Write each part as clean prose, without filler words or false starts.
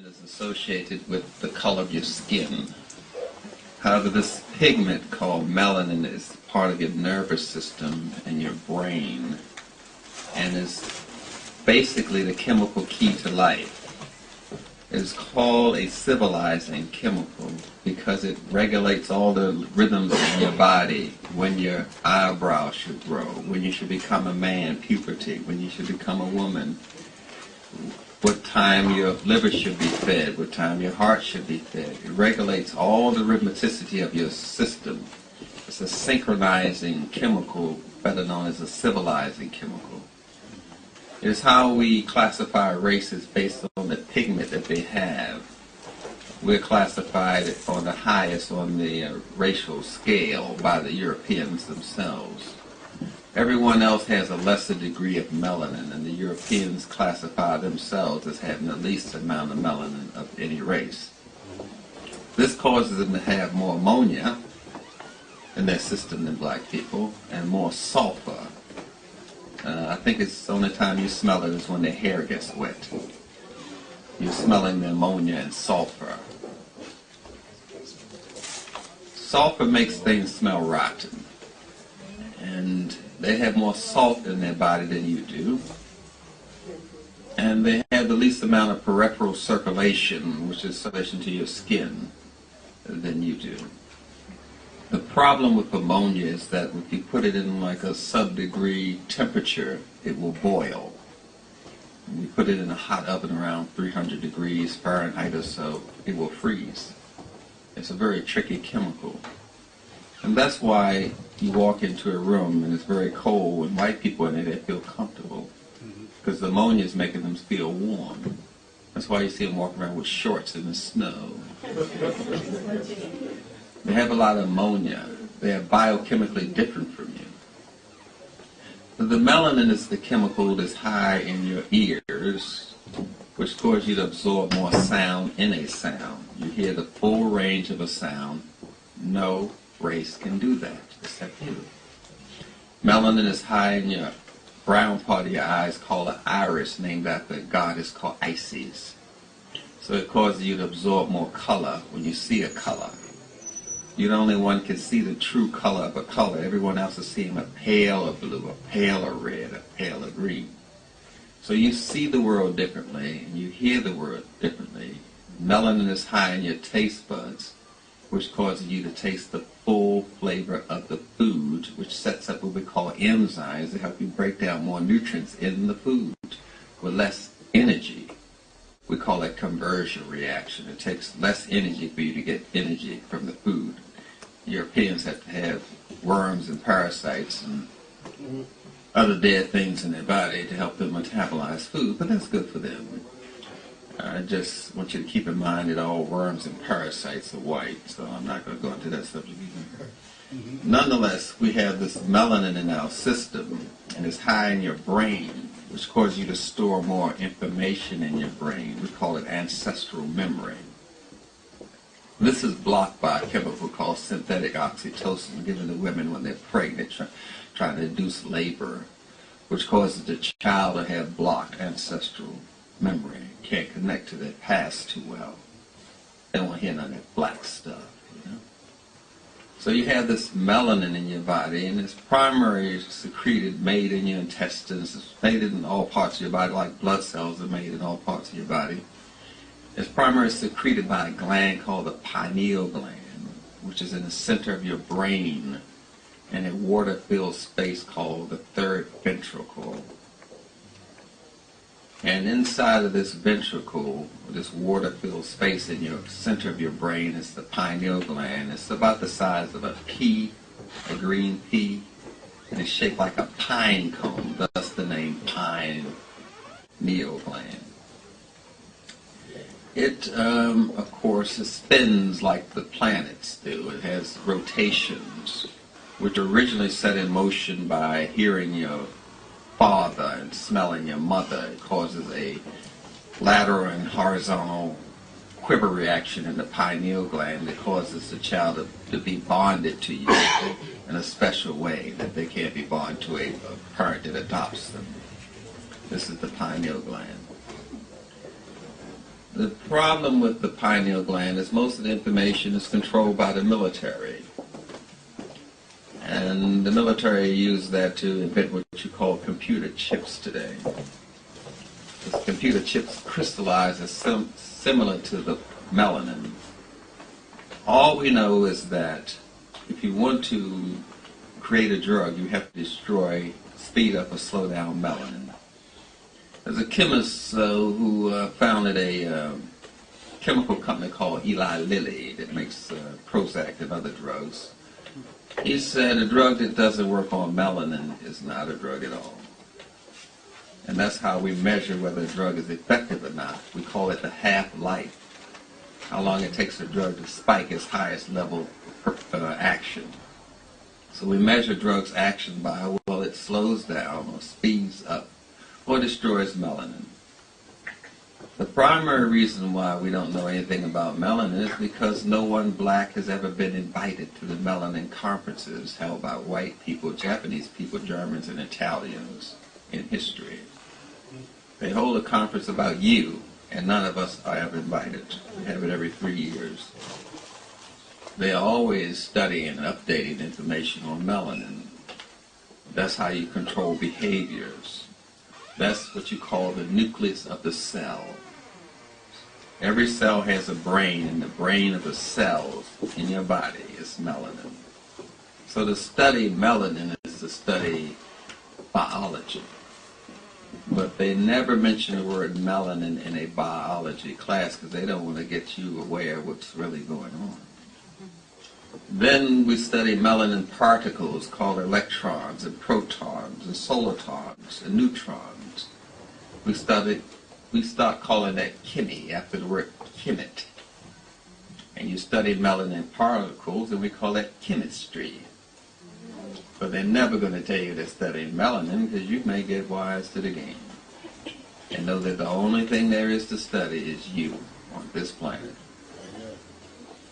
is associated with the color of your skin. However, this pigment called melanin is part of your nervous system and your brain, and is basically the chemical key to life. It is called a civilizing chemical because it regulates all the rhythms in your body, when your eyebrows should grow, when you should become a man, puberty, when you should become a woman, what time your liver should be fed, what time your heart should be fed. It regulates all the rhythmicity of your system. It's a synchronizing chemical, better known as a civilizing chemical. It is how we classify races based on the pigment that they have. We're classified on the highest on the racial scale by the Europeans themselves. Everyone else has a lesser degree of melanin, and the Europeans classify themselves as having the least amount of melanin of any race. This causes them to have more ammonia in their system than black people, and more sulfur. I think it's the only time you smell it is when their hair gets wet. You're smelling the ammonia and sulfur. Sulfur makes things smell rotten, and they have more salt in their body than you do, and they have the least amount of peripheral circulation, which is circulation to your skin, than you do. The problem with ammonia is that if you put it in like a sub-degree temperature, it will boil. When you put it in a hot oven around 300 degrees Fahrenheit or so, it will freeze. It's a very tricky chemical. And that's why you walk into a room and it's very cold, and white people in it, they feel comfortable. Because the ammonia is making them feel warm. That's why you see them walking around with shorts in the snow. They have a lot of ammonia. They are biochemically different from you. The melanin is the chemical that's high in your ears, which causes you to absorb more sound in a sound. You hear the full range of a sound. No race can do that except you. Melanin is high in your brown part of your eyes, called an iris, named after a goddess called Isis. So it causes you to absorb more color when you see a color. You're the only one can see the true color of a color. Everyone else is seeing a paler blue, a paler red, a paler green. So you see the world differently, and you hear the world differently. Melanin is high in your taste buds, which causes you to taste the full flavor of the food, which sets up what we call enzymes to help you break down more nutrients in the food with less energy. We call it conversion reaction. It takes less energy for you to get energy from the food. Europeans have to have worms and parasites and other dead things in their body to help them metabolize food, but that's good for them. I just want you to keep in mind that all worms and parasites are white, so I'm not going to go into that subject either. Nonetheless, we have this melanin in our system, and it's high in your brain, which causes you to store more information in your brain. We call it ancestral memory. This is blocked by a chemical called synthetic oxytocin given to women when they're pregnant, trying to induce labor, which causes the child to have blocked ancestral memory. Can't connect to their past too well. They don't want to hear none of that black stuff, you know. So you have this melanin in your body, and it's primarily secreted, made in your intestines. It's made in all parts of your body, like blood cells are made in all parts of your body. It's primarily secreted by a gland called the pineal gland, which is in the center of your brain, in a water-filled space called the third ventricle. And inside of this ventricle, this water-filled space in your center of your brain, is the pineal gland. It's about the size of a pea, a green pea, and it's shaped like a pine cone, thus the name pineal gland. It, of course, spins like the planets do. It has rotations, which are originally set in motion by hearing your father and smelling your mother. It causes a lateral and horizontal quiver reaction in the pineal gland that causes the child to be bonded to you in a special way that they can't be bonded to a parent that adopts them. This is the pineal gland. The problem with the pineal gland is most of the information is controlled by the military. And the military use that to invent what you call computer chips today. Because computer chips crystallize as similar to the melanin. All we know is that if you want to create a drug, you have to destroy, speed up, or slow down melanin. There's a chemist who founded a chemical company called Eli Lilly that makes Prozac and other drugs. He said a drug that doesn't work on melanin is not a drug at all. And that's how we measure whether a drug is effective or not. We call it the half-life, how long it takes a drug to spike its highest level of action. So we measure drugs' action by how well it slows down or speeds up or destroys melanin. The primary reason why we don't know anything about melanin is because no one black has ever been invited to the melanin conferences held by white people, Japanese people, Germans, and Italians in history. They hold a conference about you, and none of us are ever invited. We have it every 3 years. They are always studying and updating information on melanin. That's how you control behaviors. That's what you call the nucleus of the cell. Every cell has a brain, and the brain of the cells in your body is melanin. So to study melanin is to study biology. But they never mention the word melanin in a biology class because they don't want to get you aware of what's really going on. Then we study melanin particles called electrons and protons and solitons and neutrons. We start calling that chemi after the word chemet. And you study melanin particles and we call that chemistry. But they're never going to tell you they're studying melanin because you may get wise to the game and know that the only thing there is to study is you on this planet.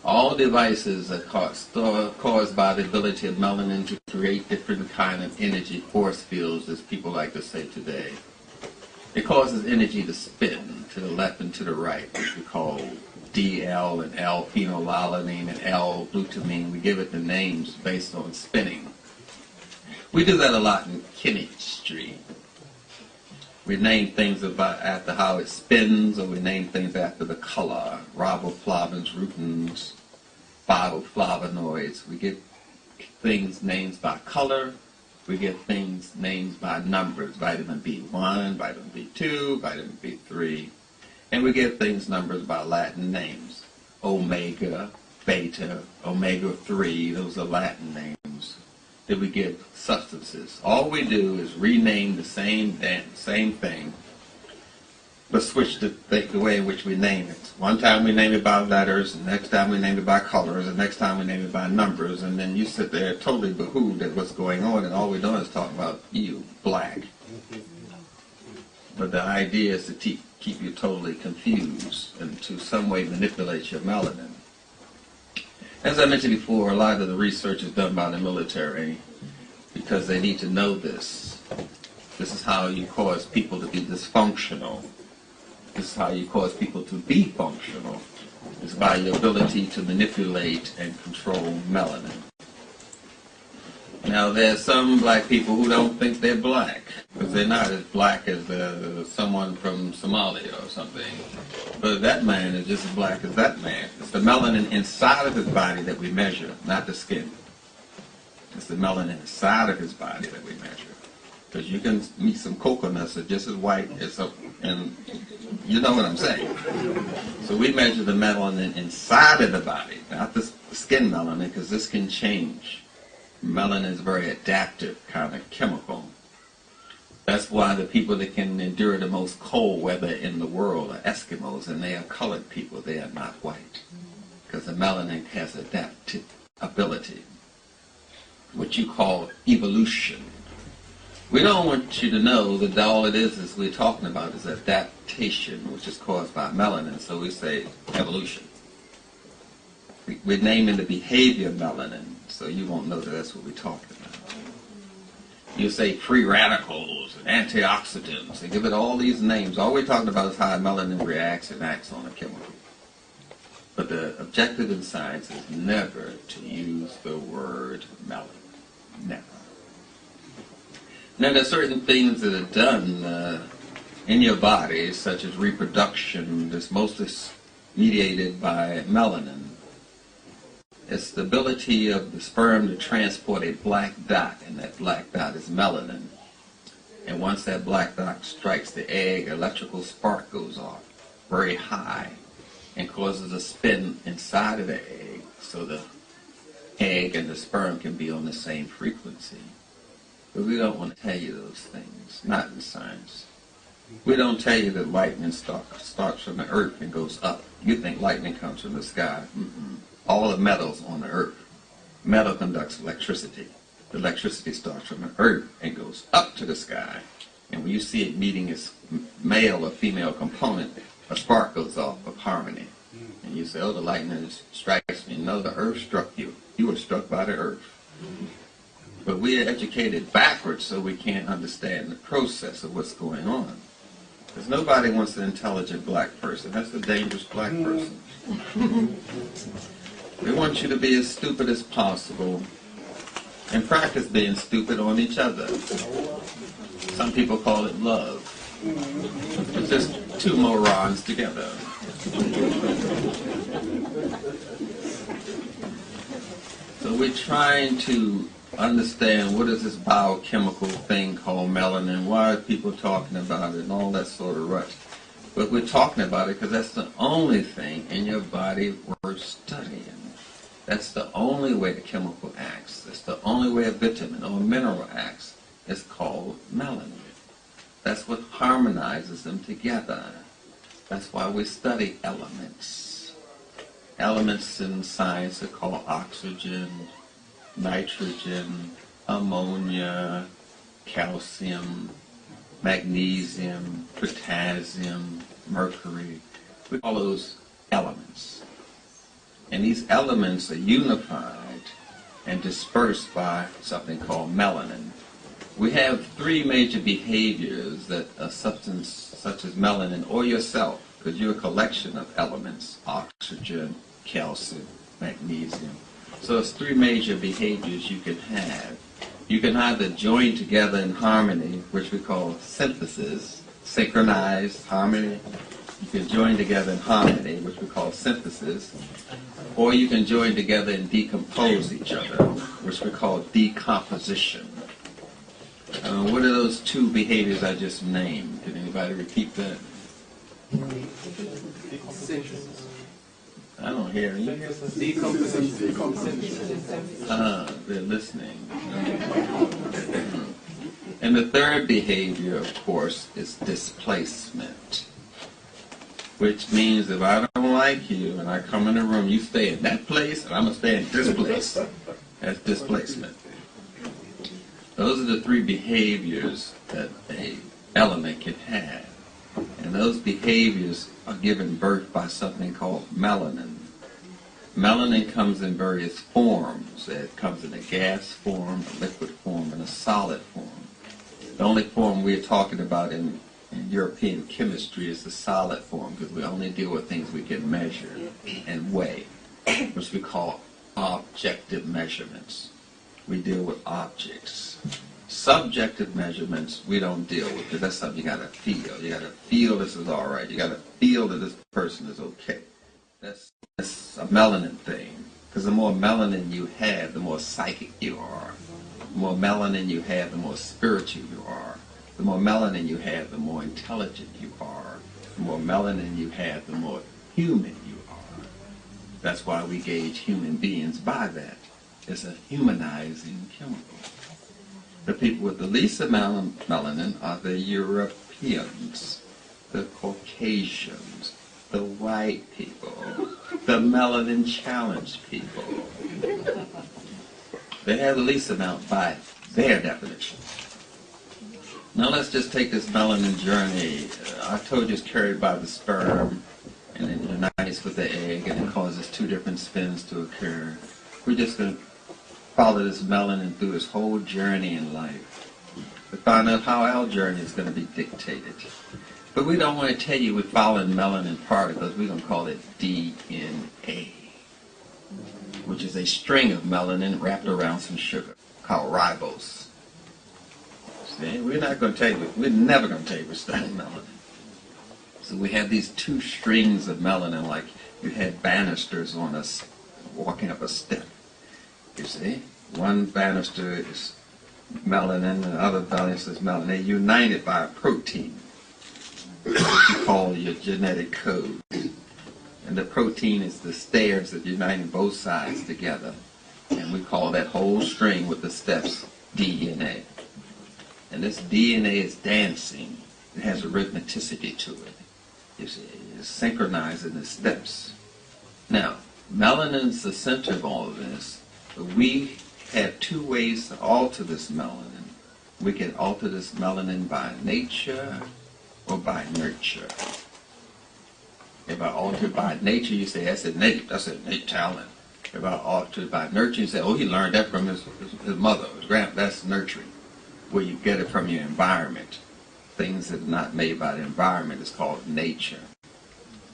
All devices are caused by the ability of melanin to create different kind of energy force fields, as people like to say today. It causes energy to spin to the left and to the right, which we call DL and L-phenylalanine and L-glutamine. We give it the names based on spinning. We do that a lot in chemistry. We name things after how it spins, or we name things after the color. Riboflavins, rutins, phytoflavonoids. We get things names by color. We get things names by numbers. Vitamin B1, vitamin B2, vitamin B3. And we get things numbers by Latin names. Omega, beta, omega-3. Those are Latin names that we give substances. All we do is rename the same thing, but switch the way in which we name it. One time we name it by letters, the next time we name it by colors, the next time we name it by numbers, and then you sit there totally behooved at what's going on, and all we're doing is talking about you, black. But the idea is to keep you totally confused and to some way manipulate your melanin. As I mentioned before, a lot of the research is done by the military because they need to know this. This is how you cause people to be dysfunctional. This is how you cause people to be functional. It's by your ability to manipulate and control melanin. Now, there's some black people who don't think they're black because they're not as black as someone from Somalia or something. But that man is just as black as that man. It's the melanin inside of his body that we measure, not the skin. It's the melanin inside of his body that we measure. Because you can meet some coconuts that are just as white as and you know what I'm saying. So we measure the melanin inside of the body, not the skin melanin, because this can change. Melanin is a very adaptive kind of chemical. That's why the people that can endure the most cold weather in the world are Eskimos, and they are colored people. They are not white, because the melanin has adaptive ability, what you call evolution. We don't want you to know that all it is we're talking about is adaptation, which is caused by melanin, so we say evolution. We're naming the behavior of melanin, so you won't know that that's what we're talking about. You say free radicals and antioxidants. They give it all these names. All we're talking about is how melanin reacts and acts on a chemical. But the objective in science is never to use the word melanin. Never. Now, there are certain things that are done in your body, such as reproduction, that's mostly mediated by melanin. It's the ability of the sperm to transport a black dot, and that black dot is melanin. And once that black dot strikes the egg, electrical spark goes off very high and causes a spin inside of the egg so the egg and the sperm can be on the same frequency. But we don't want to tell you those things, not in science. We don't tell you that lightning starts from the earth and goes up. You think lightning comes from the sky. All the metals on the earth. Metal conducts electricity. The electricity starts from the earth and goes up to the sky. And when you see it meeting its male or female component, a spark goes off of harmony. And you say, oh, the lightning strikes me. No, the earth struck you. You were struck by the earth. But we are educated backwards so we can't understand the process of what's going on. Because nobody wants an intelligent black person. That's a dangerous black person. We want you to be as stupid as possible and practice being stupid on each other. Some people call it love. It's just two morons together. So we're trying to understand what is this biochemical thing called melanin, why are people talking about it, and all that sort of rut. But we're talking about it because that's the only thing in your body worth studying. That's the only way a chemical acts. That's the only way a vitamin or a mineral acts. It's called melanin. That's what harmonizes them together. That's why we study elements. Elements in science are called oxygen, nitrogen, ammonia, calcium, magnesium, potassium, mercury. We call those elements. And these elements are unified and dispersed by something called melanin. We have three major behaviors that a substance such as melanin, or yourself, because you're a collection of elements, oxygen, calcium, magnesium. So it's three major behaviors you can have. You can either join together in harmony, which we call synthesis, synchronized harmony. You can join together in harmony, which we call synthesis. Or you can join together and decompose each other, which we call decomposition. What are those two behaviors I just named? Can anybody repeat that? I don't hear you. Decomposition. They're listening. And the third behavior, of course, is displacement. Which means if I don't like you and I come in a room, you stay in that place and I'm going to stay in this place. That's displacement. Those are the three behaviors that an element can have. And those behaviors are given birth by something called melanin. Melanin comes in various forms. It comes in a gas form, a liquid form, and a solid form. The only form we're talking about in European chemistry is the solid form, because we only deal with things we can measure and weigh, which we call objective measurements. We deal with objects. Subjective measurements we don't deal with, because that's something you got to feel. You got to feel this is all right. You got to feel that this person is okay. That's a melanin thing, because the more melanin you have, the more psychic you are. The more melanin you have, the more spiritual you are. The more melanin you have, the more intelligent you are. The more melanin you have, the more human you are. That's why we gauge human beings by that. It's a humanizing chemical. The people with the least amount of melanin are the Europeans, the Caucasians, the white people, the melanin-challenged people. They have the least amount by their definition. Now let's just take this melanin journey. I told you it's carried by the sperm, and it unites with the egg, and it causes two different spins to occur. We're just going to follow this melanin through its whole journey in life. to find out how our journey is going to be dictated. But we don't want to tell you we're following melanin particles. We're going to call it DNA, which is a string of melanin wrapped around some sugar called ribose. See, we're not going to tell you, we're never going to tell you we're studying melanin. So we have these two strings of melanin like you had banisters on us walking up a step. You see, one banister is melanin and the other banister is melanin. They're united by a protein, which you call your genetic code. And the protein is the stairs that unite both sides together. And we call that whole string with the steps DNA. And this DNA is dancing. It has arithmeticity to it. You see, it's synchronizing the steps. Now, melanin is the center of all of this. But we have two ways to alter this melanin. We can alter this melanin by nature or by nurture. If I alter it by nature, you say, that's innate talent. If I alter it by nurture, you say, oh, he learned that from his mother, his grandpa. That's nurturing, where you get it from your environment. Things that are not made by the environment is called nature.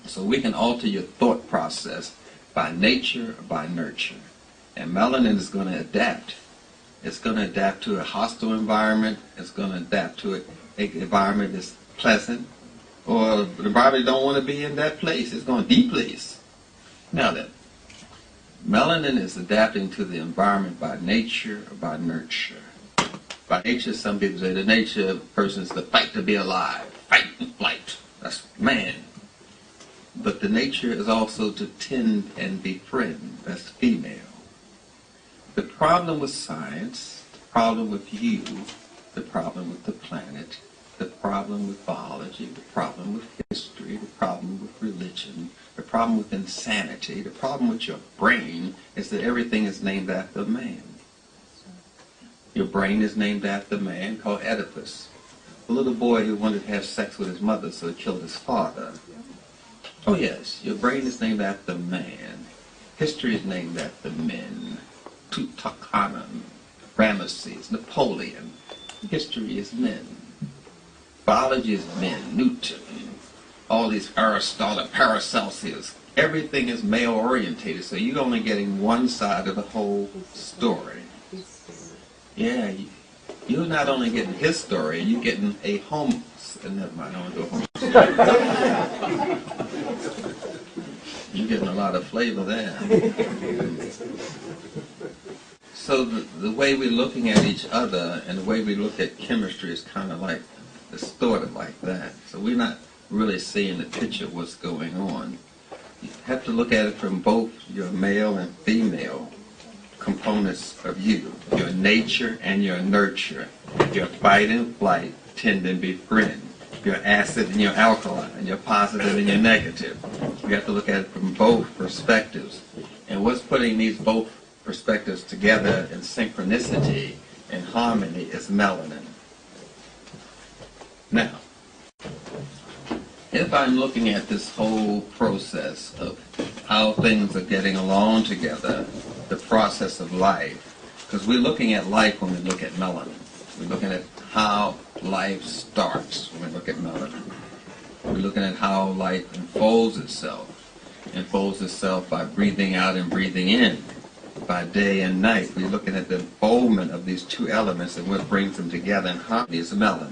So we can alter your thought process by nature or by nurture. And melanin is going to adapt. It's going to adapt to a hostile environment. It's going to adapt to an environment that's pleasant. Or the environment don't want to be in that place. It's going to deplace. Now then, melanin is adapting to the environment by nature or by nurture. By nature, some people say the nature of a person is to fight to be alive. Fight and flight. That's man. But the nature is also to tend and befriend. That's female. The problem with science, the problem with you, the problem with the planet, the problem with biology, the problem with history, the problem with religion, the problem with insanity, the problem with your brain is that everything is named after man. Your brain is named after a man called Oedipus, a little boy who wanted to have sex with his mother, so he killed his father. Oh yes, your brain is named after man. History is named after men. Tutankhamun, Ramesses, Napoleon. History is men. Biology is men. Newton, all these Aristotle, Paracelsus. Everything is male orientated, so you're only getting one side of the whole story. Yeah, you're not only getting his story, you're getting a homo. Never mind, I don't want to go home. You're getting a lot of flavor there. So the way we're looking at each other and the way we look at chemistry is kind of like, distorted like that. So we're not really seeing the picture of what's going on. You have to look at it from both your male and female components of you, your nature and your nurture, your fight and flight, tend and befriend, your acid and your alkaline, your positive and your negative. We have to look at it from both perspectives. And what's putting these both perspectives together in synchronicity and harmony is melanin. Now, if I'm looking at this whole process of how things are getting along together, the process of life, because we're looking at life when we look at melanin. We're looking at how life starts when we look at melanin. We're looking at how life unfolds itself by breathing out and breathing in, by day and night. We're looking at the unfoldment of these two elements and what brings them together in harmony is melanin.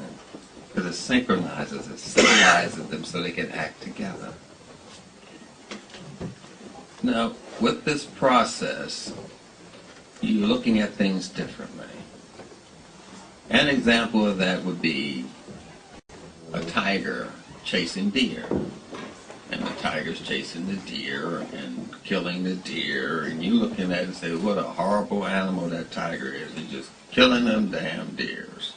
Because it synchronizes, it civilizes them so they can act together. Now, with this process, you're looking at things differently. An example of that would be a tiger chasing deer. And the tiger's chasing the deer and killing the deer, and you looking at it and say, what a horrible animal that tiger is. He's just killing them damn deers.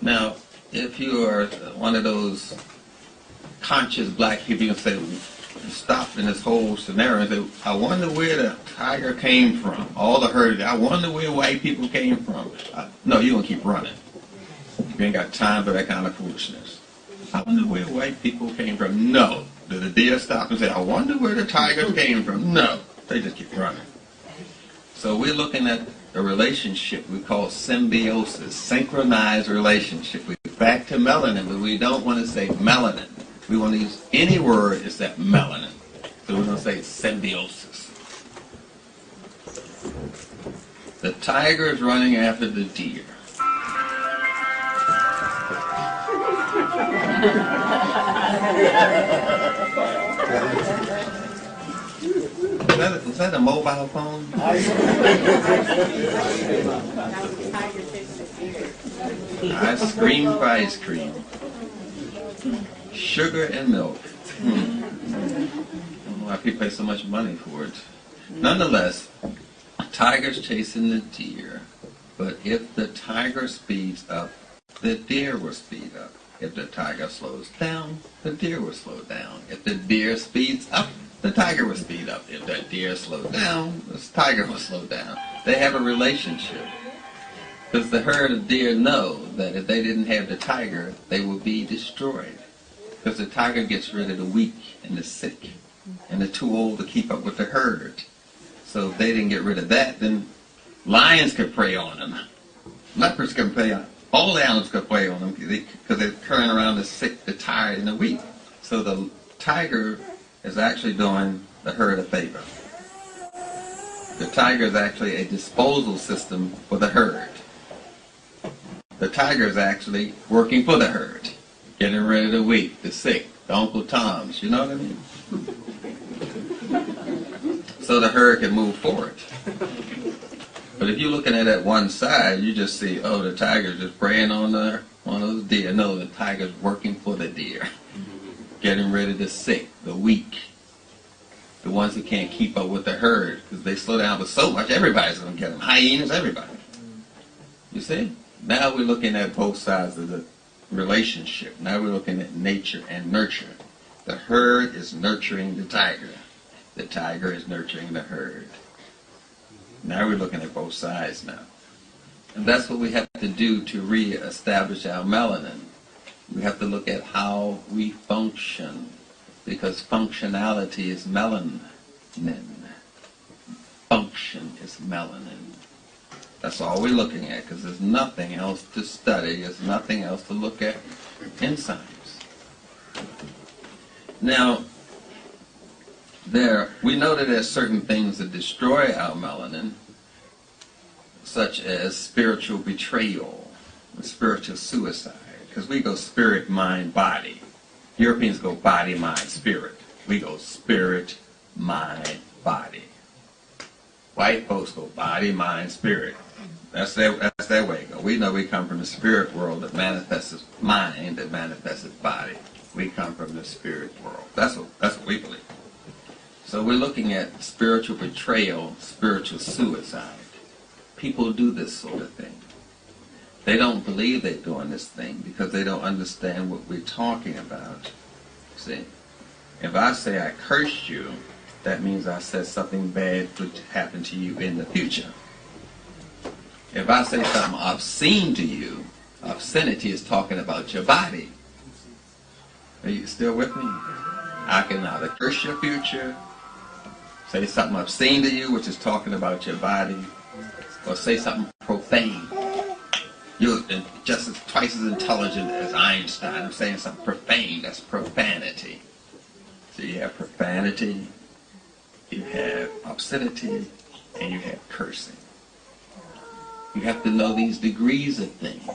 Now, if you are one of those conscious black people, you can say, stop in this whole scenario and say, I wonder where the tiger came from. All the herd, I wonder where white people came from. No, you're going to keep running. You ain't got time for that kind of foolishness. I wonder where white people came from. No. Did the deer stop and say, I wonder where the tigers came from? No. They just keep running. So we're looking at a relationship we call symbiosis, synchronized relationship. We're back to melanin, but we don't want to say melanin. We want to use any word except melanin. So we're going to say symbiosis. The tiger is running after the deer. Is that a mobile phone? Ice cream for ice cream. Sugar and milk. I don't know why people pay so much money for it. Nonetheless, a tiger's chasing the deer, but if the tiger speeds up, the deer will speed up. If the tiger slows down, the deer will slow down. If the deer speeds up, the tiger will speed up. If the deer slows down, the tiger will slow down. They have a relationship. Because the herd of deer know that if they didn't have the tiger, they would be destroyed. Because the tiger gets rid of the weak and the sick, and they're too old to keep up with the herd. So if they didn't get rid of that, then lions could prey on them. Leopards can prey on them. All the animals could prey on them because they're carrying around the sick, the tired, and the weak. So the tiger is actually doing the herd a favor. The tiger is actually a disposal system for the herd. The tiger is actually working for the herd, getting rid of the weak, the sick, the Uncle Toms, you know what I mean? So the herd can move forward. But if you're looking at it one side, you just see, oh, the tiger's just preying on those deer. No, the tiger's working for the deer, getting rid of the sick, the weak, the ones who can't keep up with the herd, because they slow down with so much, everybody's going to get them. Hyenas, everybody. You see? Now we're looking at both sides of the relationship. Now we're looking at nature and nurture. The herd is nurturing the tiger. The tiger is nurturing the herd. Now we're looking at both sides now. And that's what we have to do to re-establish our melanin. We have to look at how we function, because functionality is melanin. Function is melanin. That's all we're looking at, because there's nothing else to study, there's nothing else to look at in science. Now, we know that there's certain things that destroy our melanin, such as spiritual betrayal, spiritual suicide, because we go spirit, mind, body. Europeans go body, mind, spirit. We go spirit, mind, body. White folks go body, mind, spirit. That's their way to go. We know we come from the spirit world that manifests as mind, that manifests as body. We come from the spirit world. That's what we believe. So we're looking at spiritual betrayal, spiritual suicide. People do this sort of thing. They don't believe they're doing this thing because they don't understand what we're talking about. See, if I say I cursed you, that means I said something bad would happen to you in the future. If I say something obscene to you, obscenity is talking about your body. Are you still with me? I can either curse your future, say something obscene to you, which is talking about your body, or say something profane. You're just twice as intelligent as Einstein. I'm saying something profane. That's profanity. So you have profanity, you have obscenity, and you have cursing. You have to know these degrees of things.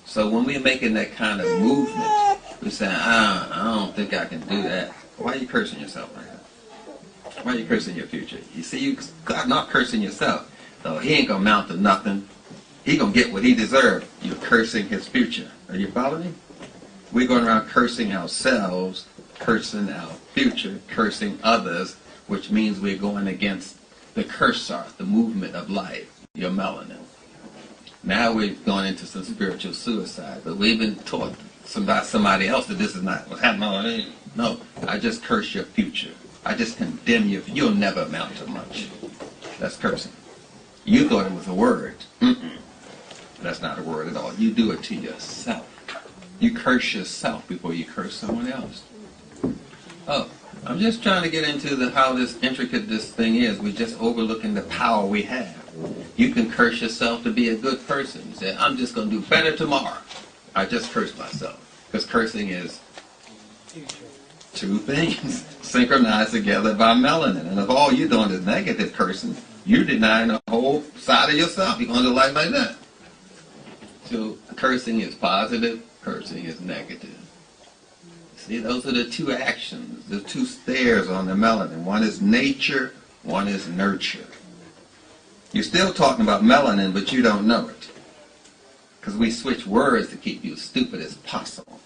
So when we're making that kind of movement, we're saying, I don't think I can do that. Why are you cursing yourself like that? Why are you cursing your future? You see, you not cursing yourself. So he ain't going to amount to nothing. He going to get what he deserved. You're cursing his future. Are you following me? We're going around cursing ourselves, cursing our future, cursing others, which means we're going against the cursor, the movement of life, your melanin. Now we're going into some spiritual suicide, but we've been taught by somebody else that this is not what's happening. No, I just curse your future. I just condemn you. You'll never amount to much. That's cursing. You thought it was a word. That's not a word at all. You do it to yourself. You curse yourself before you curse someone else. Oh, I'm just trying to get into how this intricate this thing is. We're just overlooking the power we have. You can curse yourself to be a good person. You say, I'm just going to do better tomorrow. I just cursed myself. Because cursing is two things synchronized together by melanin. And if all you're doing is negative cursing, you're denying the whole side of yourself. You're going to live like that. So cursing is positive, cursing is negative. See, those are the two actions, the two stairs on the melanin. One is nature, one is nurture. You're still talking about melanin, but you don't know it. Because we switch words to keep you as stupid as possible.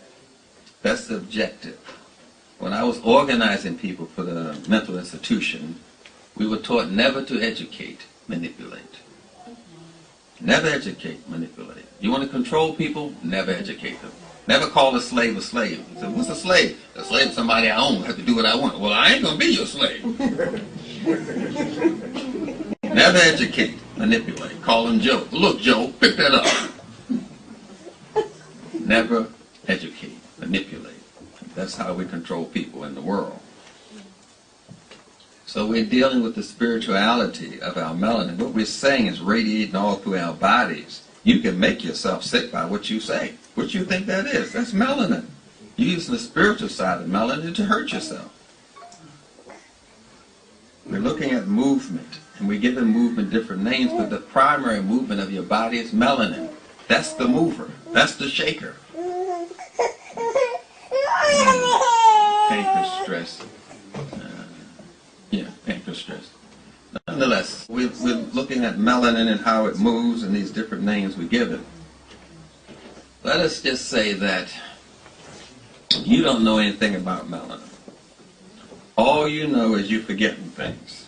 That's the objective. When I was organizing people for the mental institution, we were taught never to educate, manipulate. Never educate, manipulate. You want to control people? Never educate them. Never call a slave a slave. You say, what's a slave? A slave is somebody I own. I have to do what I want. Well, I ain't going to be your slave. Never educate, manipulate. Call them Joe. Look, Joe, pick that up. Never educate, manipulate. That's how we control people in the world. So we're dealing with the spirituality of our melanin. What we're saying is radiating all through our bodies. You can make yourself sick by what you say. What you think that is? That's melanin. You're using the spiritual side of melanin to hurt yourself. We're looking at movement, and we're giving movement different names, but the primary movement of your body is melanin. That's the mover. That's the shaker. Pancreas stress. Pancreas stress. Nonetheless, we're looking at melanin and how it moves and these different names we give it. Let us just say that you don't know anything about melanin. All you know is you're forgetting things.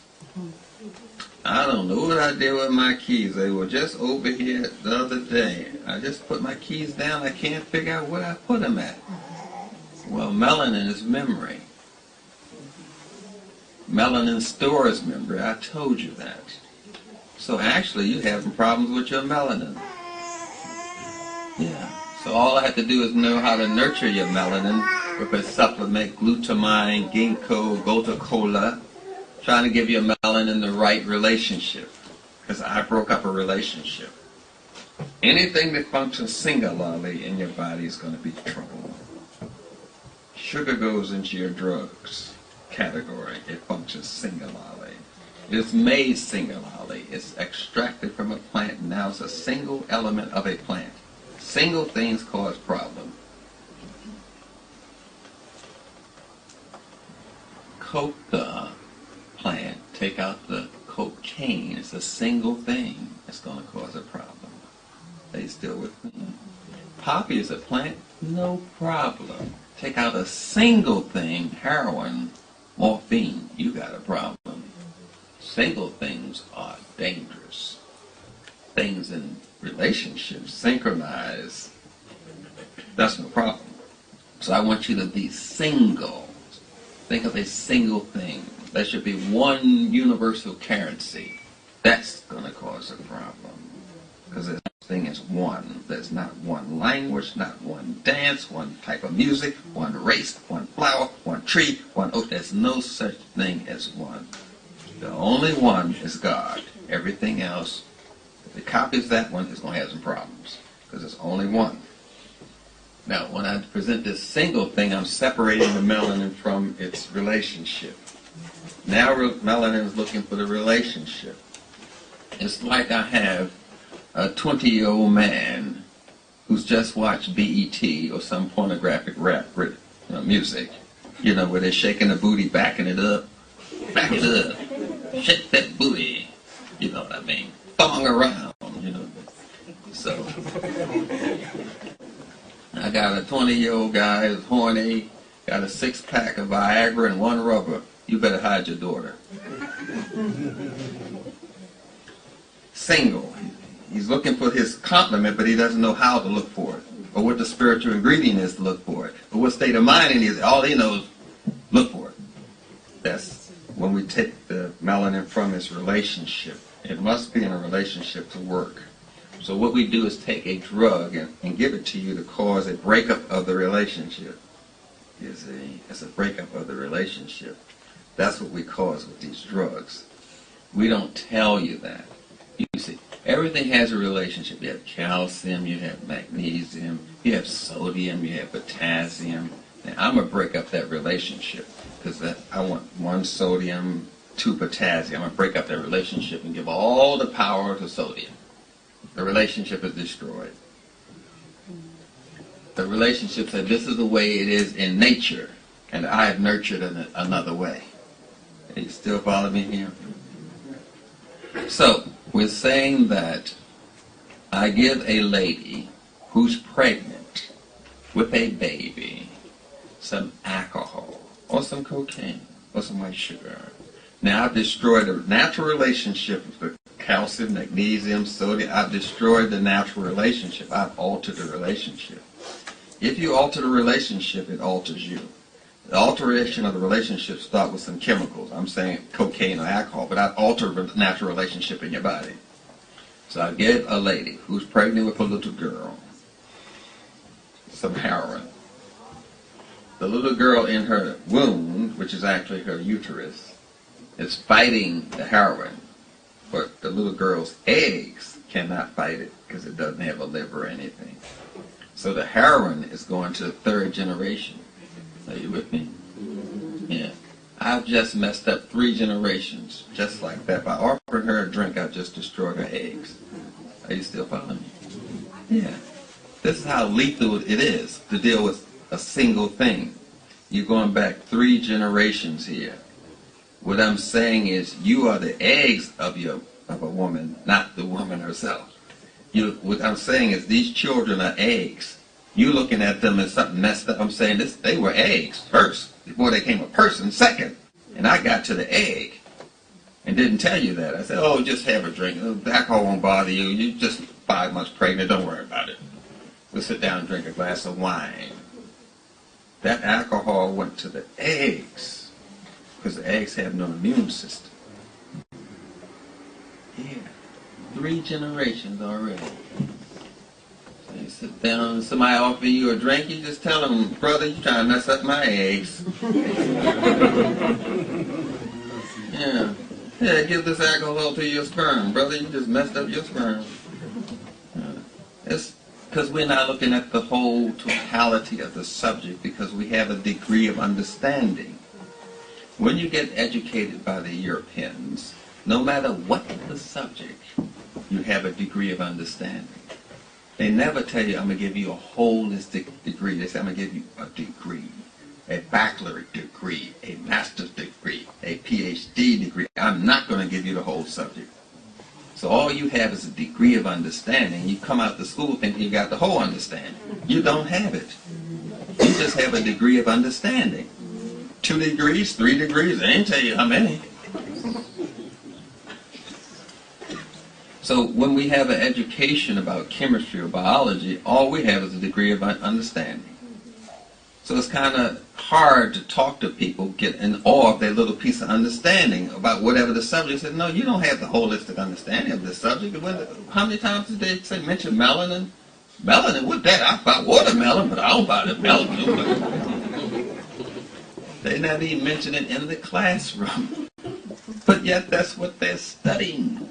I don't know what I did with my keys. They were just over here the other day. I just put my keys down. I can't figure out where I put them at. Well, melanin is memory. Melanin stores memory. I told you that. So actually, you're having problems with your melanin. Yeah. So all I have to do is know how to nurture your melanin with a supplement, glutamine, ginkgo, gotu-kola, trying to give your melanin the right relationship. Because I broke up a relationship. Anything that functions singularly in your body is going to be trouble. Sugar goes into your drugs category. It functions singularly. It's made singularly. It's extracted from a plant. Now it's a single element of a plant. Single things cause problem. Coca plant, take out the cocaine. It's a single thing that's going to cause a problem. Are you still with me? Poppy is a plant, no problem. Take out a single thing, heroin, morphine, you got a problem. Single things are dangerous. Things in relationships synchronize. That's no problem. So I want you to be single. Think of a single thing. There should be one universal currency. That's going to cause a problem. Because this thing is one. There's not one language, not one dance, one type of music, one race, one flower, one tree, one oak. There's no such thing as one. The only one is God. Everything else, if it copies that one, it's going to have some problems. Because it's only one. Now, when I present this single thing, I'm separating the melanin from its relationship. Now melanin is looking for the relationship. It's like I have a 20-year-old man who's just watched BET or some pornographic rap music, where they're shaking the booty, backing it up, back it up, shake that booty, you know what I mean, thong around, So, I got a 20-year-old guy who's horny, got a 6-pack of Viagra and 1 rubber. You better hide your daughter. Single. He's looking for his compliment, but he doesn't know how to look for it, or what the spiritual ingredient is to look for it, or what state of mind it is. All he knows, look for it. That's when we take the melanin from its relationship. It must be in a relationship to work. So what we do is take a drug and give it to you to cause a breakup of the relationship. You see, it's a breakup of the relationship. That's what we cause with these drugs. We don't tell you that. You see, everything has a relationship. You have calcium, you have magnesium, you have sodium, you have potassium. Now, I'm going to break up that relationship because I want 1 sodium, 2 potassium. I'm going to break up that relationship and give all the power to sodium. The relationship is destroyed. The relationship said, this is the way it is in nature, and I have nurtured it another way. Are you still following me here? So, we're saying that I give a lady who's pregnant with a baby some alcohol or some cocaine or some white sugar. Now I've destroyed the natural relationship with calcium, magnesium, sodium. I've destroyed the natural relationship. I've altered the relationship. If you alter the relationship, it alters you. The alteration of the relationship starts with some chemicals. I'm saying cocaine or alcohol, but I've altered the natural relationship in your body. So I gave a lady who's pregnant with a little girl some heroin. The little girl in her womb, which is actually her uterus, is fighting the heroin, but the little girl's eggs cannot fight it because it doesn't have a liver or anything. So the heroin is going to the 3rd generation. Are you with me? Yeah. I've just messed up 3 generations just like that. By offering her a drink, I've just destroyed her eggs. Are you still following me? Yeah. This is how lethal it is to deal with a single thing. You're going back 3 generations here. What I'm saying is you are the eggs of a woman, not the woman herself. What I'm saying is these children are eggs. You looking at them as something messed up. I'm saying they were eggs first, before they came a person second. And I got to the egg and didn't tell you that. I said, oh, just have a drink. The alcohol won't bother you. You're just 5 months pregnant. Don't worry about it. We'll sit down and drink a glass of wine. That alcohol went to the eggs because the eggs have no immune system. Yeah. 3 generations already. So you sit down, somebody offer you a drink, you just tell them, brother, you're trying to mess up my eggs. Yeah. Yeah, give this alcohol to your sperm. Brother, you just messed up your sperm. It's because we're not looking at the whole totality of the subject because we have a degree of understanding. When you get educated by the Europeans, no matter what the subject, you have a degree of understanding. They never tell you, I'm going to give you a holistic degree. They say, I'm going to give you a degree, a baccalaureate degree, a master's degree, a PhD degree. I'm not going to give you the whole subject. So all you have is a degree of understanding. You come out to school thinking you got the whole understanding. You don't have it. You just have a degree of understanding. 2 degrees, 3 degrees, they ain't tell you how many. So when we have an education about chemistry or biology, all we have is a degree of understanding. So it's kind of hard to talk to people, get in awe of their little piece of understanding about whatever the subject is. No, you don't have the holistic understanding of this subject. How many times did they say mention melanin? Melanin? What's that? I thought watermelon, but I don't buy the melanin. They not even mention it in the classroom. But yet that's what they're studying.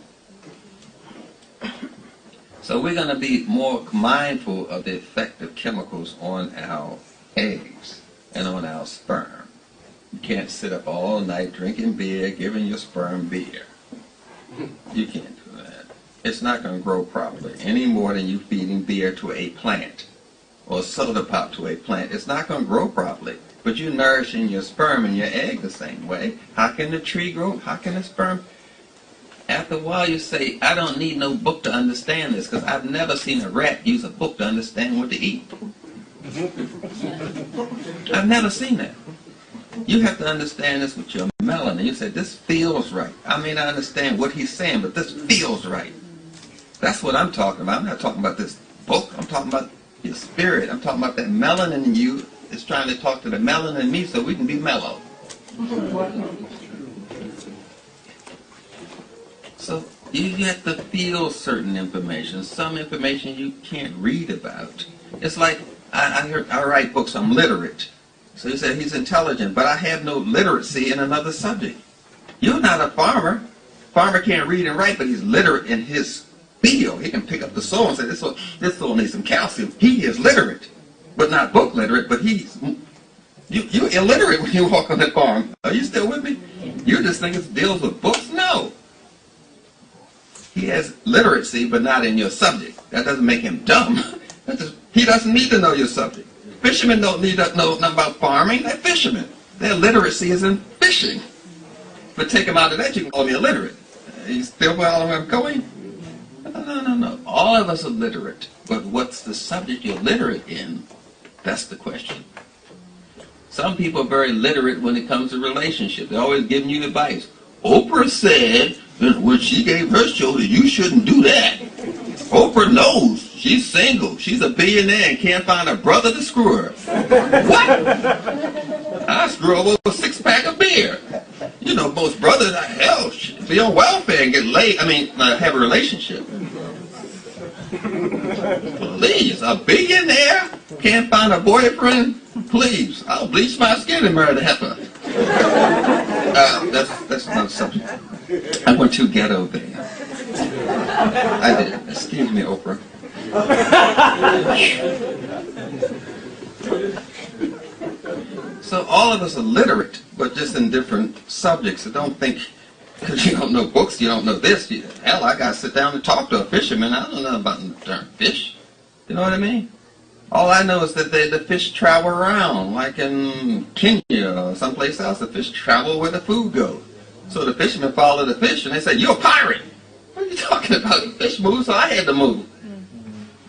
So we're going to be more mindful of the effect of chemicals on our eggs and on our sperm. You can't sit up all night drinking beer, giving your sperm beer. You can't do that. It's not going to grow properly any more than you feeding beer to a plant or soda pop to a plant. It's not going to grow properly. But you're nourishing your sperm and your egg the same way. How can the tree grow? How can the sperm? After a while you say, I don't need no book to understand this because I've never seen a rat use a book to understand what to eat. I've never seen that. You have to understand this with your melanin. You say, this feels right. I may not understand what he's saying, but this feels right. That's what I'm talking about. I'm not talking about this book. I'm talking about your spirit. I'm talking about that melanin in you. It's trying to talk to the melanin in me so we can be mellow. So you have to feel certain information. Some information you can't read about. It's like I write books. I'm literate. So he said he's intelligent, but I have no literacy in another subject. You're not a farmer. Farmer can't read and write, but he's literate in his field. He can pick up the soil and say, this soil needs some calcium. He is literate, but not book literate, but you're illiterate when you walk on that farm. Are you still with me? You just think it deals with books? No. He has literacy, but not in your subject. That doesn't make him dumb. He doesn't need to know your subject. Fishermen don't need to know nothing about farming. They're fishermen. Their literacy is in fishing. But take them out of that, you can call me illiterate. You still following where I'm going? No. All of us are literate. But what's the subject you're literate in? That's the question. Some people are very literate when it comes to relationships. They're always giving you advice. Oprah said when she gave her show that you shouldn't do that. Oprah knows. She's single. She's a billionaire and can't find a brother to screw her. What? I screw her with a six-pack of beer. You know, most brothers, hell, be on welfare and get laid. Have a relationship. Please, a billionaire can't find a boyfriend? Please, I'll bleach my skin and marry the heifer. That's another subject. I went too ghetto there. I did. Excuse me, Oprah. So all of us are literate, but just in different subjects. So don't think because you don't know books, you don't know this. Hell, I got to sit down and talk to a fisherman. I don't know about the darn fish. You know what I mean? All I know is that the fish travel around, like in Kenya or someplace else. The fish travel where the food goes. So the fishermen follow the fish and they say, "You're a pirate." What are you talking about? The fish moves, so I had to move.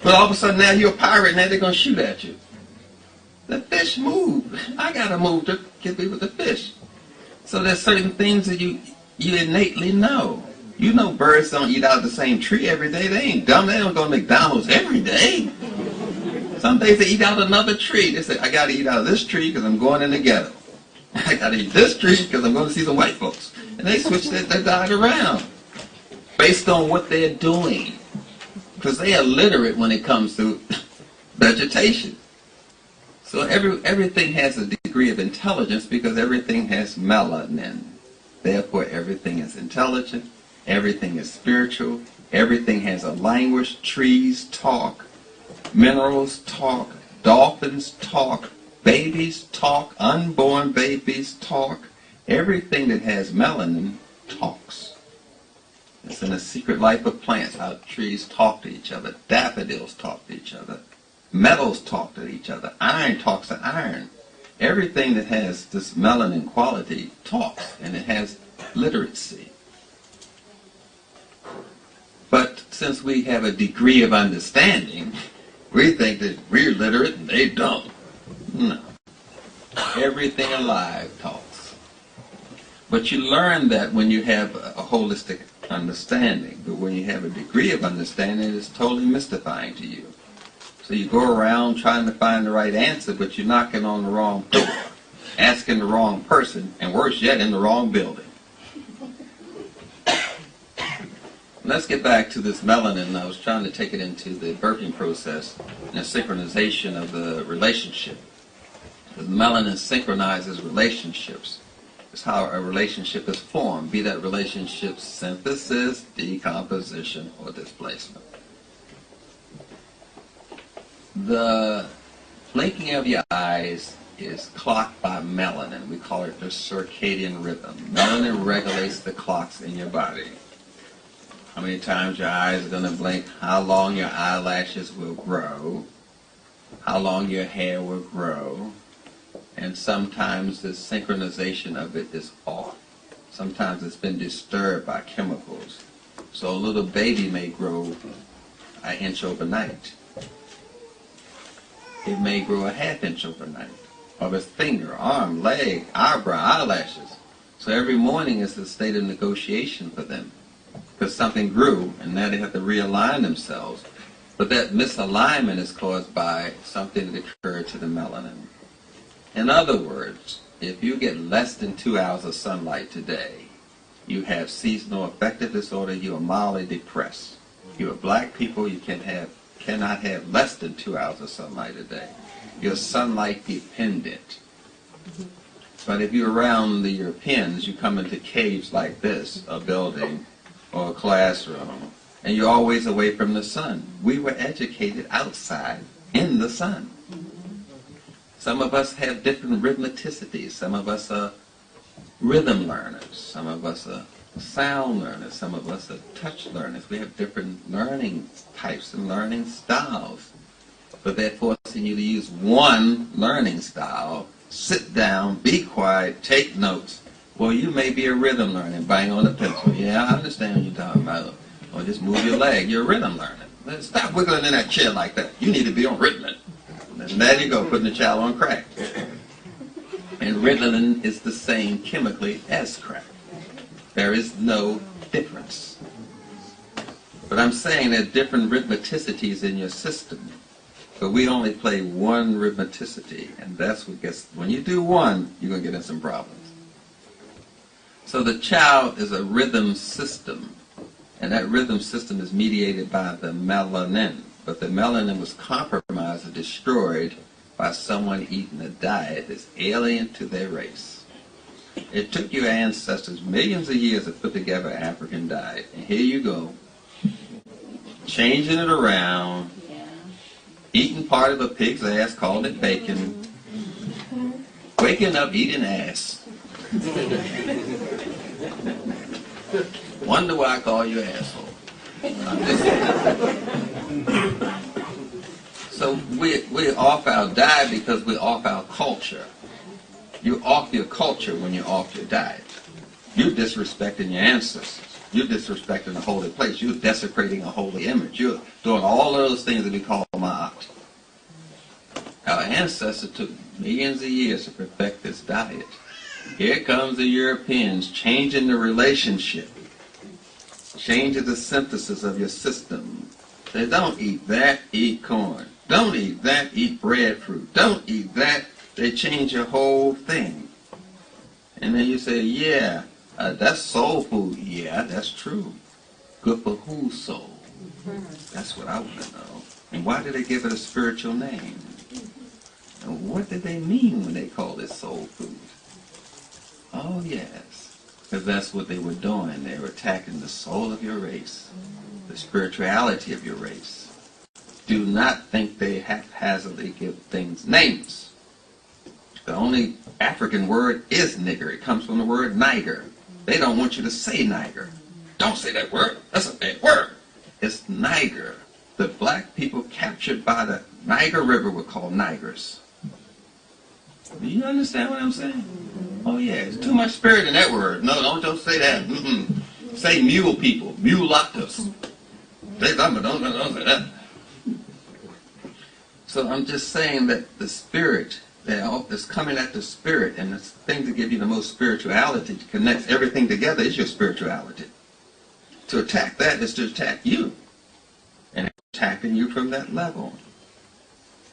But all of a sudden now you're a pirate and now they're going to shoot at you. The fish move. I got to move to get me with the fish. So there's certain things that you innately know. You know birds don't eat out of the same tree every day. They ain't dumb. They don't go to McDonald's every day. Some days they eat out of another tree. They say, I got to eat out of this tree because I'm going in the ghetto. I got to eat this tree because I'm going to see some white folks. And they switch their diet around based on what they're doing. Because they are literate when it comes to vegetation. So everything has a degree of intelligence because everything has melanin. Therefore, everything is intelligent. Everything is spiritual. Everything has a language. Trees talk. Minerals talk. Dolphins talk. Babies talk. Unborn babies talk. Everything that has melanin talks. It's in the secret life of plants, how trees talk to each other. Daffodils talk to each other. Metals talk to each other. Iron talks to iron. Everything that has this melanin quality talks, and it has literacy. But since we have a degree of understanding, we think that we're literate and they don't. No. Everything alive talks. But you learn that when you have a holistic understanding. But when you have a degree of understanding, it's totally mystifying to you. So you go around trying to find the right answer, but you're knocking on the wrong door, asking the wrong person, and worse yet, in the wrong building. Let's get back to this melanin. I was trying to take it into the birthing process and the synchronization of the relationship. The melanin synchronizes relationships. It's how a relationship is formed, be that relationship synthesis, decomposition, or displacement. The blinking of your eyes is clocked by melanin. We call it the circadian rhythm. Melanin regulates the clocks in your body. How many times your eyes are going to blink, how long your eyelashes will grow, how long your hair will grow, and sometimes the synchronization of it is off. Sometimes it's been disturbed by chemicals. So a little baby may grow an inch overnight. It may grow a half inch overnight, of its finger, arm, leg, eyebrow, eyelashes. So every morning is a state of negotiation for them. Because something grew, and now they have to realign themselves. But that misalignment is caused by something that occurred to the melanin. In other words, if you get less than 2 hours of sunlight today, you have seasonal affective disorder, you are mildly depressed. You are black people, you cannot have less than 2 hours of sunlight a day. You're sunlight dependent. But if you're around the Europeans, you come into caves like this, a building or a classroom, and you're always away from the sun. We were educated outside in the sun. Some of us have different rhythmicities. Some of us are rhythm learners. Some of us are sound learners. Some of us are touch learners. We have different learning types and learning styles. But they're forcing you to use one learning style. Sit down, be quiet, take notes. Well, you may be a rhythm learner, bang on the pencil. Yeah, I understand what you're talking about. Or just move your leg. You're a rhythm learner. Stop wiggling in that chair like that. You need to be on Ritalin. And there you go, putting the child on crack. And Ritalin is the same chemically as crack. There is no difference. But I'm saying there are different rhythmicities in your system. But we only play one rhythmicity, and that's what gets, when you do one, you're going to get in some problems. So the child is a rhythm system, and that rhythm system is mediated by the melanin. But the melanin was compromised or destroyed by someone eating a diet that's alien to their race. It took your ancestors millions of years to put together an African diet, and here you go, changing it around, eating part of a pig's ass, calling it bacon, waking up eating ass. Wonder why I call you asshole. I'm just saying. So we're off our diet because we're off our culture. You're off your culture when you're off your diet. You're disrespecting your ancestors. You're disrespecting a holy place. You're desecrating a holy image. You're doing all of those things that we call ma'at. Our ancestors took millions of years to perfect this diet. Here comes the Europeans changing the relationship, changing the synthesis of your system. They don't eat that, eat corn. Don't eat that, eat breadfruit. Don't eat that. They change your whole thing. And then you say, yeah, that's soul food. Yeah, that's true. Good for whose soul? That's what I want to know. And why did they give it a spiritual name? And what did they mean when they called it soul food? Oh, yes. Because that's what they were doing. They were attacking the soul of your race, the spirituality of your race. Do not think they haphazardly give things names. The only African word is nigger. It comes from the word Niger. They don't want you to say Niger. Don't say that word. That's a bad word. It's Niger. The black people captured by the Niger River were called Nigers. Do you understand what I'm saying? Oh yeah, there's too much spirit in that word. No, don't say that. Say mule people, mulattoes. Say something, don't say that. So I'm just saying that the spirit, that's coming at the spirit, and the thing to give you the most spirituality, to connect everything together, is your spirituality. To attack that is to attack you, and attacking you from that level.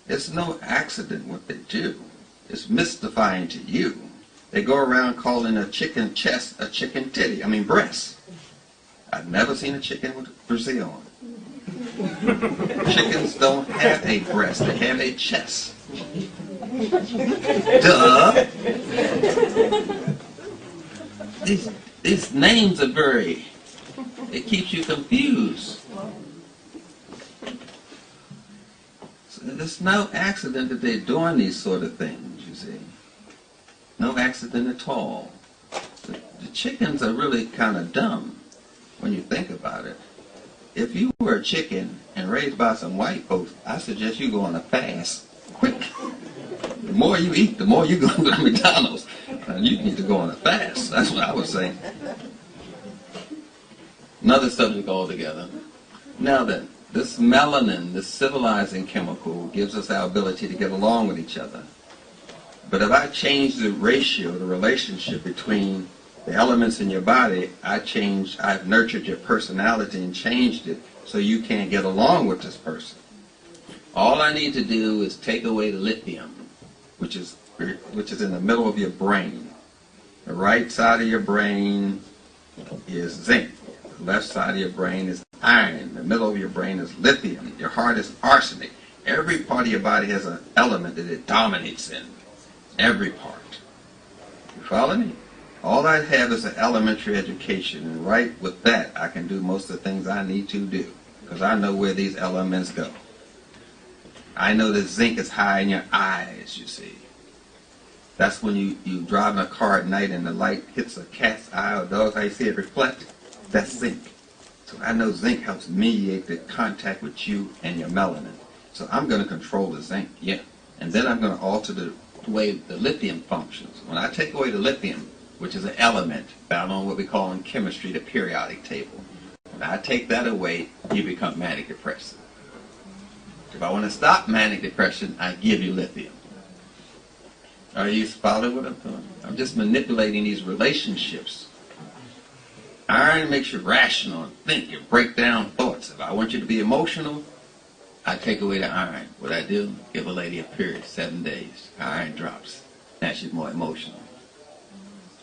It's no accident what they do. It's mystifying to you. They go around calling a chicken chest a chicken titty. I mean breast. I've never seen a chicken with Brazil on. Chickens don't have a breast. They have a chest. Duh. These names are very, it keeps you confused. So there's no accident that they're doing these sort of things, you see. No accident at all. The chickens are really kind of dumb when you think about it. If you were a chicken and raised by some white folks, I suggest you go on a fast, quick. The more you eat, the more you go to McDonald's. You need to go on a fast. That's what I was saying. Another subject altogether. Now then, this melanin, this civilizing chemical, gives us our ability to get along with each other. But if I change the ratio, the relationship between the elements in your body, I've nurtured your personality and changed it so you can't get along with this person. All I need to do is take away the lithium, which is in the middle of your brain. The right side of your brain is zinc. The left side of your brain is iron. The middle of your brain is lithium. Your heart is arsenic. Every part of your body has an element that it dominates in. every part. You follow me? All I have is an elementary education, and right with that, I can do most of the things I need to do, because I know where these elements go. I know that zinc is high in your eyes, you see. That's when you drive in a car at night and the light hits a cat's eye or dog's eye, you see it reflect. That's zinc. So I know zinc helps mediate the contact with you and your melanin. So I'm going to control the zinc, yeah. And then I'm going to alter the way the lithium functions. When I take away the lithium, which is an element found on what we call in chemistry the periodic table, when I take that away, you become manic depressive. If I want to stop manic depression, I give you lithium. Are you following what I'm doing? I'm just manipulating these relationships. Iron makes you rational and think and break down thoughts. If I want you to be emotional, I take away the iron. What I do, give a lady a period, 7 days. Iron drops. Now she's more emotional.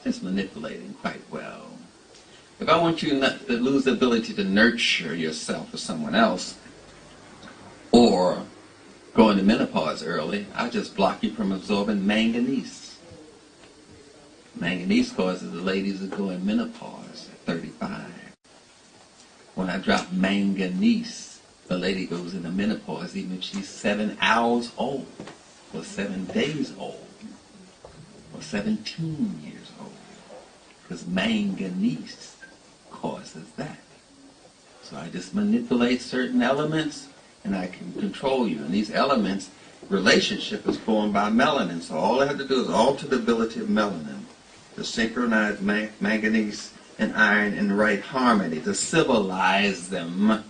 Just manipulating quite well. If I want you not to lose the ability to nurture yourself for someone else, or go into menopause early, I just block you from absorbing manganese. Manganese causes the ladies to go in menopause at 35. When I drop manganese, the lady goes into menopause even if she's 7 hours old, or 7 days old, or 17 years old. Because manganese causes that. So I just manipulate certain elements and I can control you. And these elements, relationship is formed by melanin. So all I have to do is alter the ability of melanin to synchronize manganese and iron in the right harmony, to civilize them.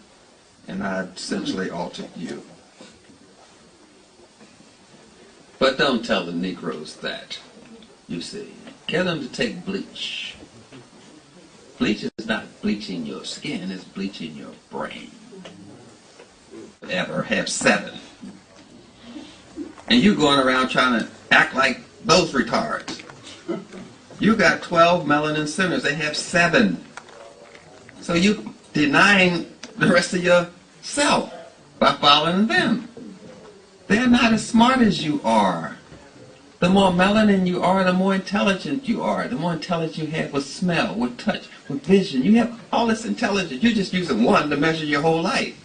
And I essentially altered you. But don't tell the Negroes that, you see. Get them to take bleach. Bleach is not bleaching your skin, it's bleaching your brain. Ever have 7. And you going around trying to act like those retards. You got 12 melanin centers, they have 7. So you denying the rest of yourself by following them. They're not as smart as you are. The more melanin you are, the more intelligent you are. The more intelligence you have with smell, with touch, with vision. You have all this intelligence. You're just using one to measure your whole life.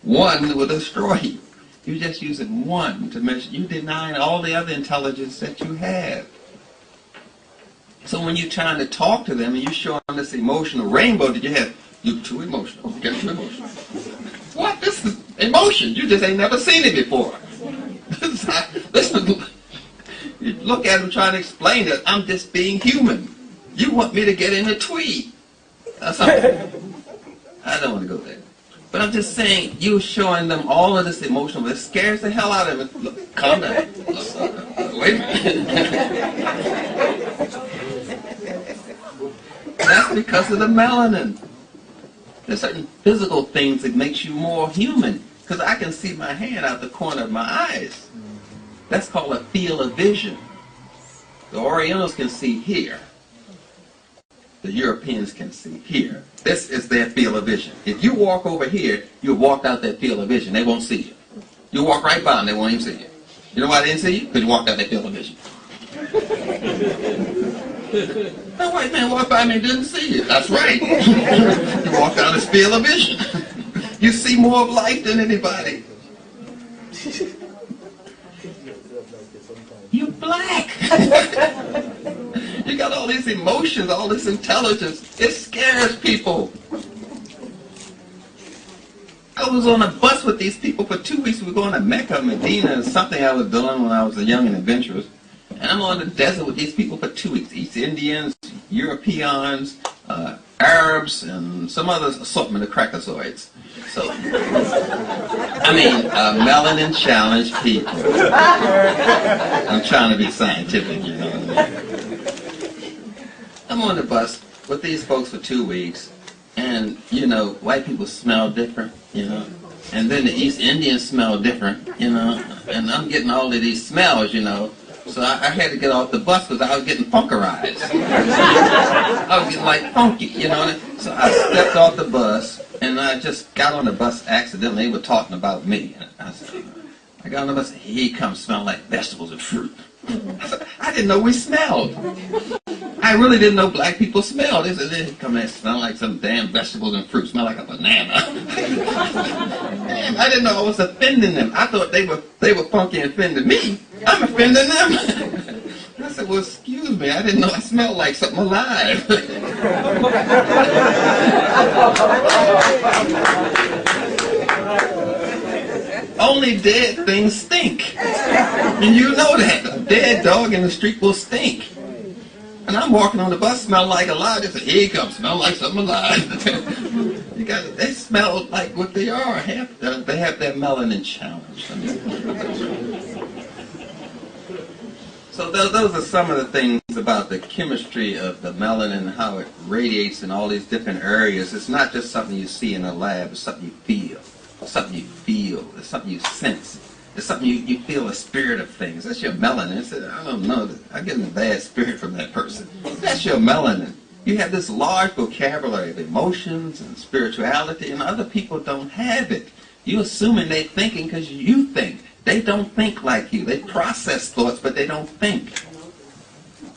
One will destroy you. You're just using one to measure. You're denying all the other intelligence that you have. So when you're trying to talk to them and you show them this emotional rainbow that you have, you're too emotional. You get too emotional. What? This is emotion. You just ain't never seen it before. Listen, you look at them trying to explain that I'm just being human. You want me to get in a tweet. I don't want to go there. But I'm just saying, you're showing them all of this emotion, but it scares the hell out of them. Look, calm down. Wait a minute. That's because of the melanin. There's certain physical things that makes you more human. Because I can see my hand out the corner of my eyes. That's called a field of vision. The Orientals can see here. The Europeans can see here. This is their field of vision. If you walk over here, you'll walk out that field of vision. They won't see you. You walk right by them, they won't even see you. You know why they didn't see you? Because you walked out that field of vision. That white man walked by me and didn't see you. That's right. You walked out this field of vision. You see more of life than anybody. You black. You got all these emotions, all this intelligence. It scares people. I was on a bus with these people for 2 weeks. We were going to Mecca, Medina, something I was doing when I was young and adventurous. And I'm on the desert with these people for 2 weeks. East Indians, Europeans, Arabs, and some other assortment of crackazoids. So, I mean, melanin challenged people. I'm trying to be scientific, you know what I mean? I'm on the bus with these folks for 2 weeks, and, you know, white people smell different, you know, and then the East Indians smell different, you know, and I'm getting all of these smells, you know, so I had to get off the bus because I was getting funkerized. I was getting like funky, you know, so I stepped off the bus, and I just got on the bus accidentally. They were talking about me. And I got on the bus, and he comes smelling like vegetables and fruit. I didn't know we smelled. I really didn't know black people smell. They said, they come and smell like some damn vegetables and fruit, smell like a banana. Damn, I didn't know I was offending them. I thought they were funky and offending me. I'm offending them. I said, well, excuse me, I didn't know I smelled like something alive. Only dead things stink. And you know that. A dead dog in the street will stink. And I'm walking on the bus, smell like alive. They say, here you come, smell like something alive. They smell like what they are. They have that melanin challenge. So those are some of the things about the chemistry of the melanin, how it radiates in all these different areas. It's not just something you see in a lab, it's something you feel. It's something you feel, it's something you sense. It's something you feel a spirit of things. That's your melanin. I don't know, I get a bad spirit from that person. That's your melanin. You have this large vocabulary of emotions and spirituality, and other people don't have it. You're assuming they're thinking because you think. They don't think like you. They process thoughts, but they don't think.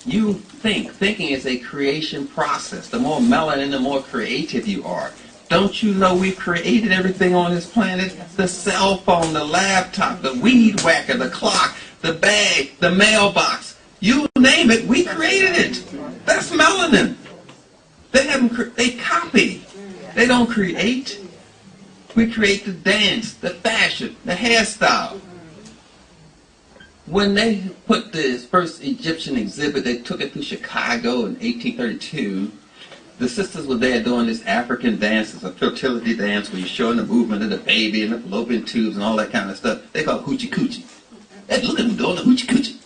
You think. Thinking is a creation process. The more melanin, the more creative you are. Don't you know we've created everything on this planet? The cell phone, the laptop, the weed whacker, the clock, the bag, the mailbox. You name it, we created it. That's melanin. They copy. They don't create. We create the dance, the fashion, the hairstyle. When they put this first Egyptian exhibit, they took it to Chicago in 1832. The sisters were there doing this African dance. It's a fertility dance where you're showing the movement of the baby and the fallopian tubes and all that kind of stuff. They call it hoochie coochie. Hey, look at them doing the hoochie coochie.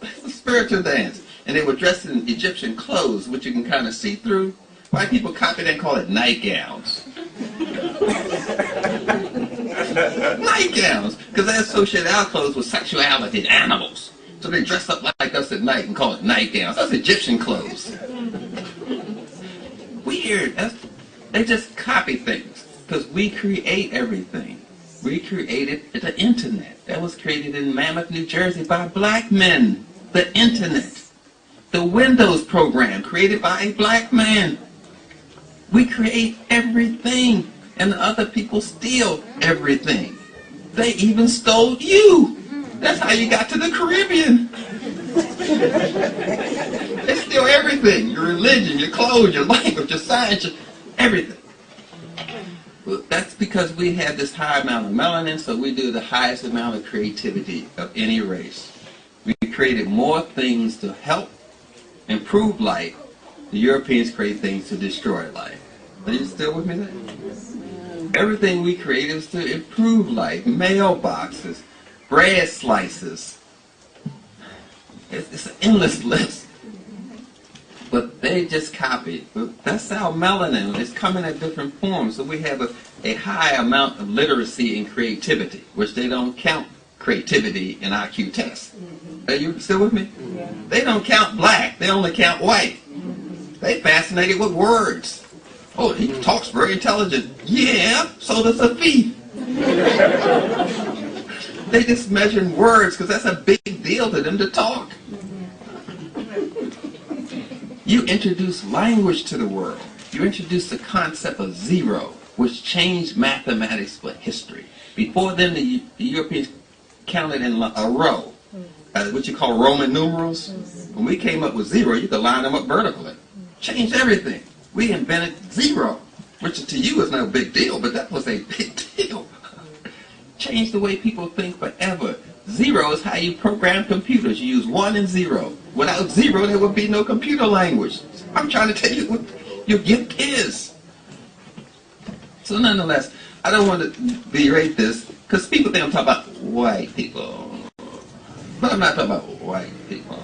It's a spiritual dance. And they were dressed in Egyptian clothes, which you can kind of see through. White people copied and call it nightgowns. Nightgowns, because they associate our clothes with sexuality and animals. So they dress up like us at night and call it nightgowns. That's Egyptian clothes. Weird. They just copy things, because we create everything. We created the internet. That was created in Mammoth, New Jersey by black men. The internet. The Windows program created by a black man. We create everything, and other people steal everything. They even stole you. That's how you got to the Caribbean. They steal everything. Your religion, your clothes, your language, your science, everything. Well, that's because we have this high amount of melanin, so we do the highest amount of creativity of any race. We created more things to help improve life. The Europeans create things to destroy life. Are you still with me there? Everything we created was to improve life. Mailboxes, bread slices. It's an endless list. But they just copied. That's our melanin. It's coming in different forms. So we have a high amount of literacy and creativity, which they don't count creativity in IQ tests. Are you still with me? Yeah. They don't count black. They only count white. They fascinated with words. Oh, he talks very intelligent. Yeah, so does a thief. They just measure words because that's a big deal to them to talk. You introduce language to the world. You introduce the concept of zero, which changed mathematics for history. Before then, the Europeans counted in a row, what you call Roman numerals. When we came up with zero, you could line them up vertically. Changed everything. We invented zero, which to you is no big deal, but that was a big deal. Changed the way people think forever. Zero is how you program computers. You use 1 and 0. Without 0, there would be no computer language. I'm trying to tell you what your gift is. So nonetheless, I don't want to berate this, because people think I'm talking about white people. But I'm not talking about white people.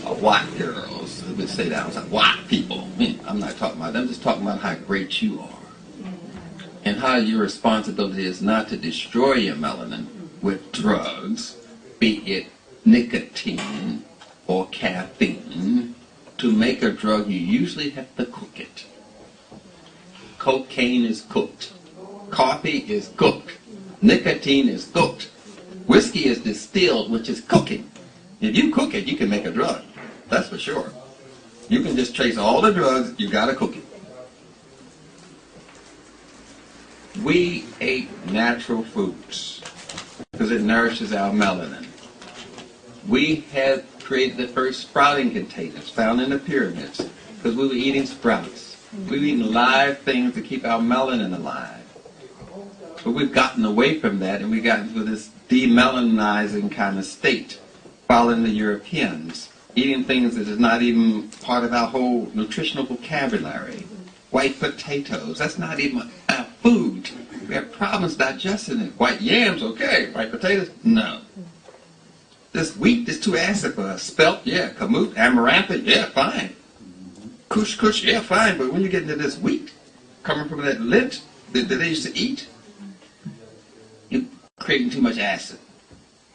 Or white girls. Let me say that. I was like, white people. I'm not talking about them. I'm just talking about how great you are. And how your responsibility is not to destroy your melanin with drugs, be it nicotine or caffeine. To make a drug, you usually have to cook it. Cocaine is cooked. Coffee is cooked. Nicotine is cooked. Whiskey is distilled, which is cooking. If you cook it, you can make a drug. That's for sure. You can just trace all the drugs, you gotta cook it. We ate natural foods because it nourishes our melanin. We had created the first sprouting containers found in the pyramids because we were eating sprouts. We were eating live things to keep our melanin alive. But we've gotten away from that and we got into this demelaninizing kind of state, following the Europeans, eating things that is not even part of our whole nutritional vocabulary. White potatoes, that's not even our food. We have problems digesting it. White yams, okay. White potatoes, no. This wheat is too acid for us. Spelt, yeah. Kamut, amaranth, yeah, fine. Kush, yeah, fine. But when you get into this wheat, coming from that lint that they used to eat, you're creating too much acid,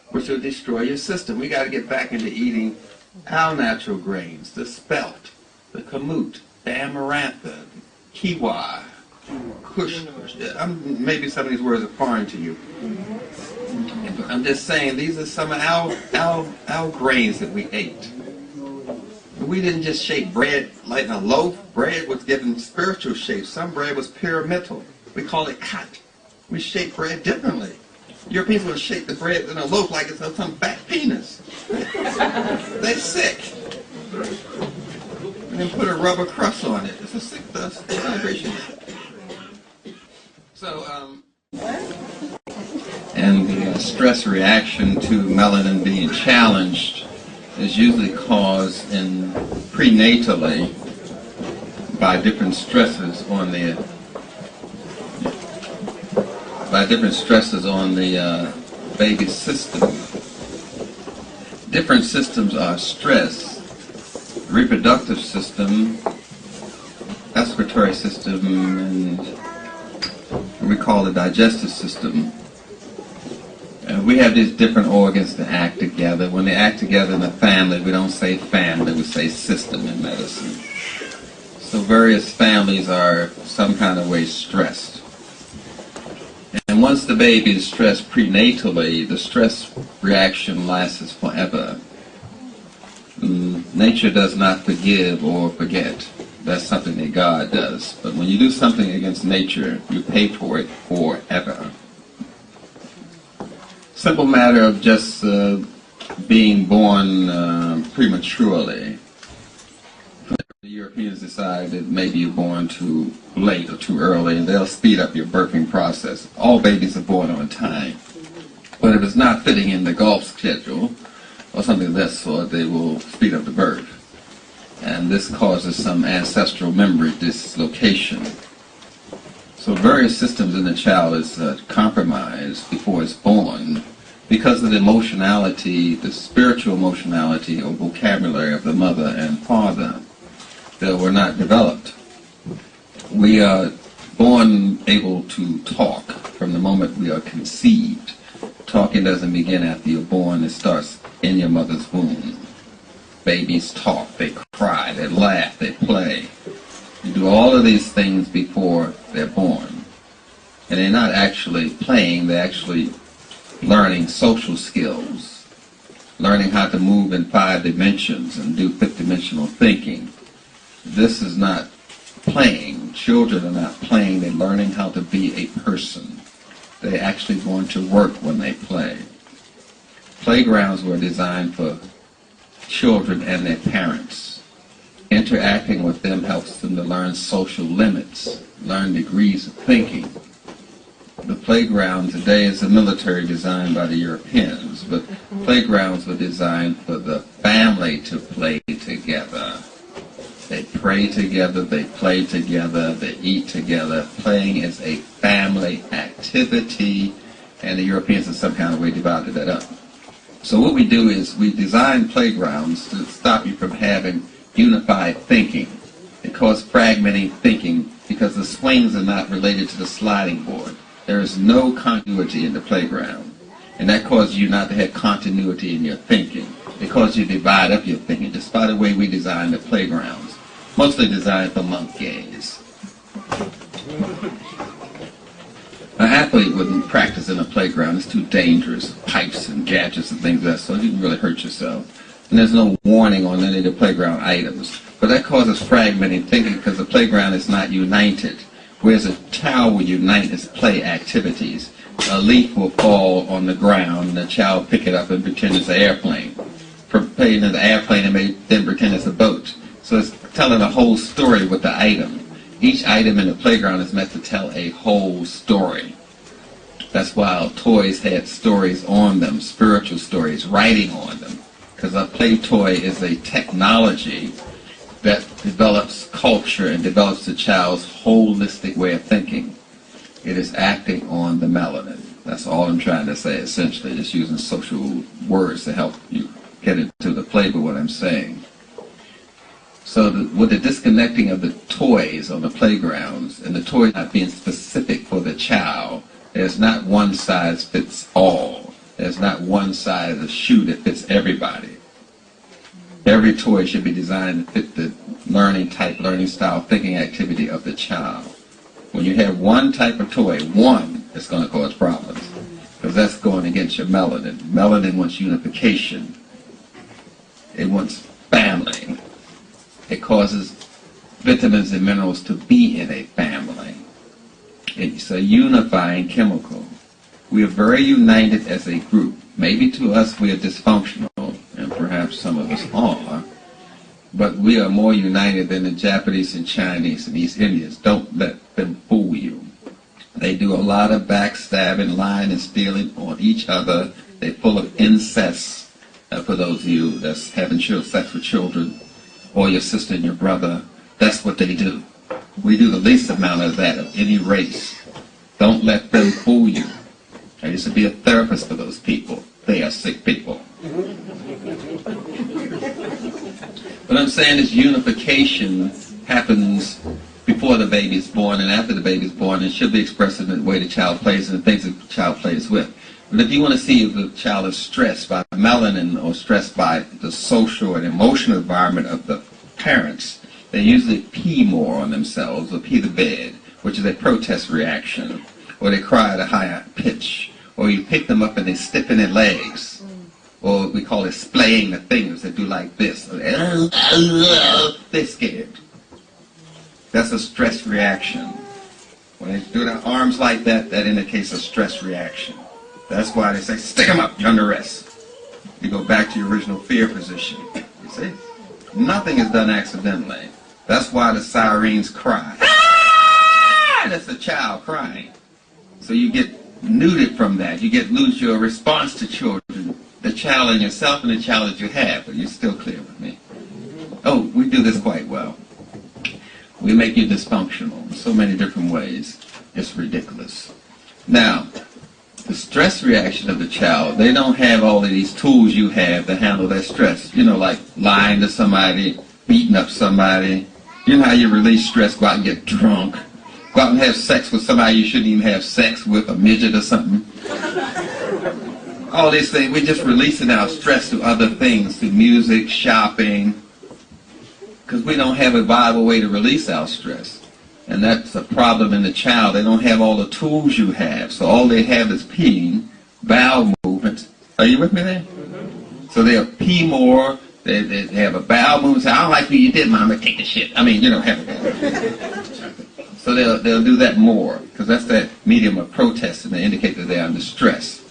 which will destroy your system. We got to get back into eating our natural grains, the spelt, the kamut, the amaranth, kiwa, kush. Maybe some of these words are foreign to you. I'm just saying these are some of our grains that we ate. We didn't just shape bread like a loaf. Bread was given spiritual shape. Some bread was pyramidal. We call it kat. We shape bread differently. Europeans would shape the bread in a loaf like it's some fat penis. They're sick. And then put a rubber crust on it. It's a sick dust vibration. So, and the stress reaction to melanin being challenged is usually caused prenatally by different stresses on the baby's system. Different systems are stressed. Reproductive system, excretory system, and we call the digestive system. And we have these different organs that act together. When they act together in a family, we don't say family, we say system in medicine. So various families are some kind of way stressed. And once the baby is stressed prenatally, the stress reaction lasts forever. Nature does not forgive or forget. That's something that God does. But when you do something against nature, you pay for it forever. Simple matter of just being born prematurely. The Europeans decide that maybe you're born too late or too early, and they'll speed up your birthing process. All babies are born on time. But if it's not fitting in the golf schedule, or something of that sort, they will speed up the birth. And this causes some ancestral memory dislocation. So various systems in the child is compromised before it's born because of the emotionality, the spiritual emotionality or vocabulary of the mother and father that were not developed. We are born able to talk from the moment we are conceived. Talking doesn't begin after you're born, it starts in your mother's womb. Babies talk, they cry, they laugh, they play. You do all of these things before they're born. And they're not actually playing, they're actually learning social skills, learning how to move in 5 dimensions and do 5th-dimensional thinking. This is not playing. Children are not playing, they're learning how to be a person. They're actually going to work when they play. Playgrounds were designed for children and their parents. Interacting with them helps them to learn social limits, learn degrees of thinking. The playground today is a military designed by the Europeans, but playgrounds were designed for the family to play together. They pray together, they play together, they eat together. Playing is a family activity, and the Europeans in some kind of way divided that up. So what we do is we design playgrounds to stop you from having unified thinking. It causes fragmenting thinking because the swings are not related to the sliding board. There is no continuity in the playground. And that causes you not to have continuity in your thinking. It causes you to divide up your thinking, just by the way we design the playgrounds. Mostly designed for monkeys. An athlete wouldn't practice in a playground. It's too dangerous. pipes and gadgets and things like that, so you can really hurt yourself. And there's no warning on any of the playground items. But that causes fragmenting thinking because the playground is not united. Whereas a child will unite its play activities. A leaf will fall on the ground and the child will pick it up and pretend it's an airplane. For playing an airplane, it may then pretend it's a boat. So it's telling a whole story with the item. Each item in the playground is meant to tell a whole story. That's why toys had stories on them, spiritual stories, writing on them. Because a play toy is a technology that develops culture and develops the child's holistic way of thinking. It is acting on the melanin. That's all I'm trying to say, essentially, just using social words to help you get into the flavor of what I'm saying. So with the disconnecting of the toys on the playgrounds, and the toys not being specific for the child, there's not one size fits all. There's not one size of shoe that fits everybody. Every toy should be designed to fit the learning type, learning style, thinking activity of the child. When you have one type of toy, it's going to cause problems. Because that's going against your melanin. Melanin wants unification. It wants family. It causes vitamins and minerals to be in a family. It's a unifying chemical. We are very united as a group. Maybe to us we are dysfunctional, and perhaps some of us are, but we are more united than the Japanese and Chinese and East Indians. Don't let them fool you. They do a lot of backstabbing, lying, and stealing on each other. They're full of incest, for those of you that's having sex with children, or your sister and your brother. That's what they do. We do the least amount of that of any race. Don't let them fool you. I used to be a therapist for those people. They are sick people. What I'm saying is unification happens before the baby is born and after the baby is born. It should be expressed in the way the child plays and the things the child plays with. But if you want to see if the child is stressed by melanin or stressed by the social and emotional environment of the parents, they usually pee more on themselves or pee the bed, which is a protest reaction, or they cry at a higher pitch, or you pick them up and they stiffen their legs, or we call it splaying the fingers. They do like this. They're scared. That's a stress reaction. When they do their arms like that, that indicates a stress reaction. That's why they say, stick them up, you're under arrest. You go back to your original fear position. You see? Nothing is done accidentally. That's why the sirens cry. Ah! That's a child crying. So you get nuded from that. You lose your response to children. The child in yourself and the child that you have. But you're still clear with me. Oh, we do this quite well. We make you dysfunctional in so many different ways. It's ridiculous. Now, the stress reaction of the child, they don't have all of these tools you have to handle that stress. You know, like lying to somebody, beating up somebody. You know how you release stress, go out and get drunk. Go out and have sex with somebody you shouldn't even have sex with, a midget or something. All these things, we're just releasing our stress to other things, to music, shopping, because we don't have a viable way to release our stress. And that's a problem in the child. They don't have all the tools you have. So all they have is peeing, bowel movements. Are you with me there? So they'll pee more. They have a bowel movement. Say, I don't like what you did, Mama. Take the shit. I mean, you know, have it. So they'll do that more, because that's that medium of protest, and they indicate that they're under stress.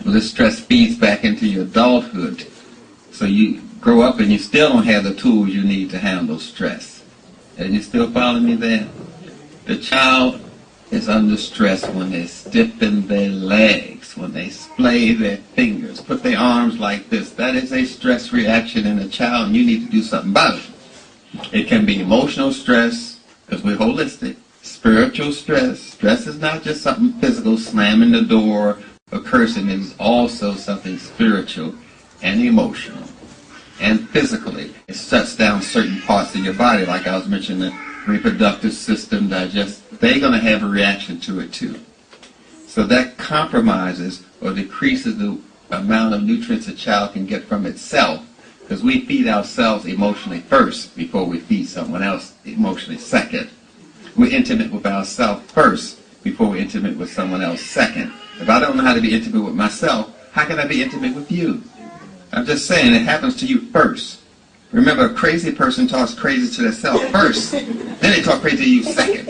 Well, this stress feeds back into your adulthood. So you grow up and you still don't have the tools you need to handle stress. And you still following me there? The child is under stress when they stiffen their legs, when they splay their fingers, put their arms like this. That is a stress reaction in a child, and you need to do something about it. It can be emotional stress, because we're holistic. Spiritual stress. Stress is not just something physical, slamming the door or cursing. It is also something spiritual and emotional. And physically, it shuts down certain parts of your body, like I was mentioning, the reproductive system, they're going to have a reaction to it too. So that compromises or decreases the amount of nutrients a child can get from itself, because we feed ourselves emotionally first before we feed someone else emotionally second. We're intimate with ourselves first before we're intimate with someone else second. If I don't know how to be intimate with myself, How can I be intimate with you? I'm just saying, it happens to you first. Remember, a crazy person talks crazy to themselves first. Then they talk crazy to you second.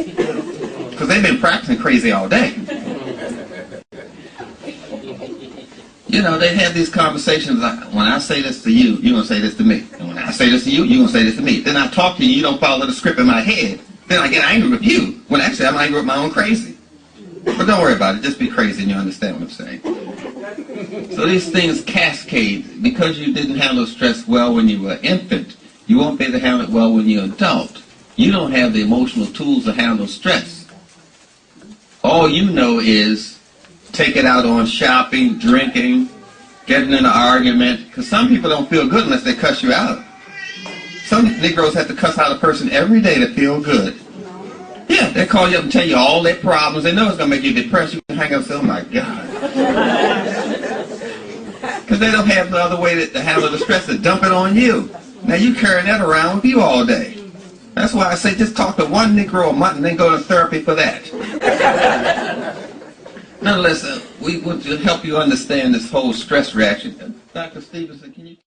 Because they've been practicing crazy all day. You know, they have these conversations like, when I say this to you, you're going to say this to me. And when I say this to you, you're going to say this to me. Then I talk to you, you don't follow the script in my head. Then I get angry with you, when actually I'm angry with my own crazy. But don't worry about it, just be crazy and you understand what I'm saying. So these things cascade. Because you didn't handle stress well when you were an infant, you won't be able to handle it well when you're an adult. You don't have the emotional tools to handle stress. All you know is take it out on shopping, drinking, getting in an argument. Because some people don't feel good unless they cuss you out. Some Negroes have to cuss out a person every day to feel good. Yeah, they call you up and tell you all their problems. They know it's going to make you depressed. You can hang up and say, oh my God. Because they don't have no other way to handle the stress to dump it on you. Now you carrying that around with you all day. That's why I say just talk to one Negro a month and then go to therapy for that. Nonetheless, we want to help you understand this whole stress reaction. Dr. Stevenson, can you...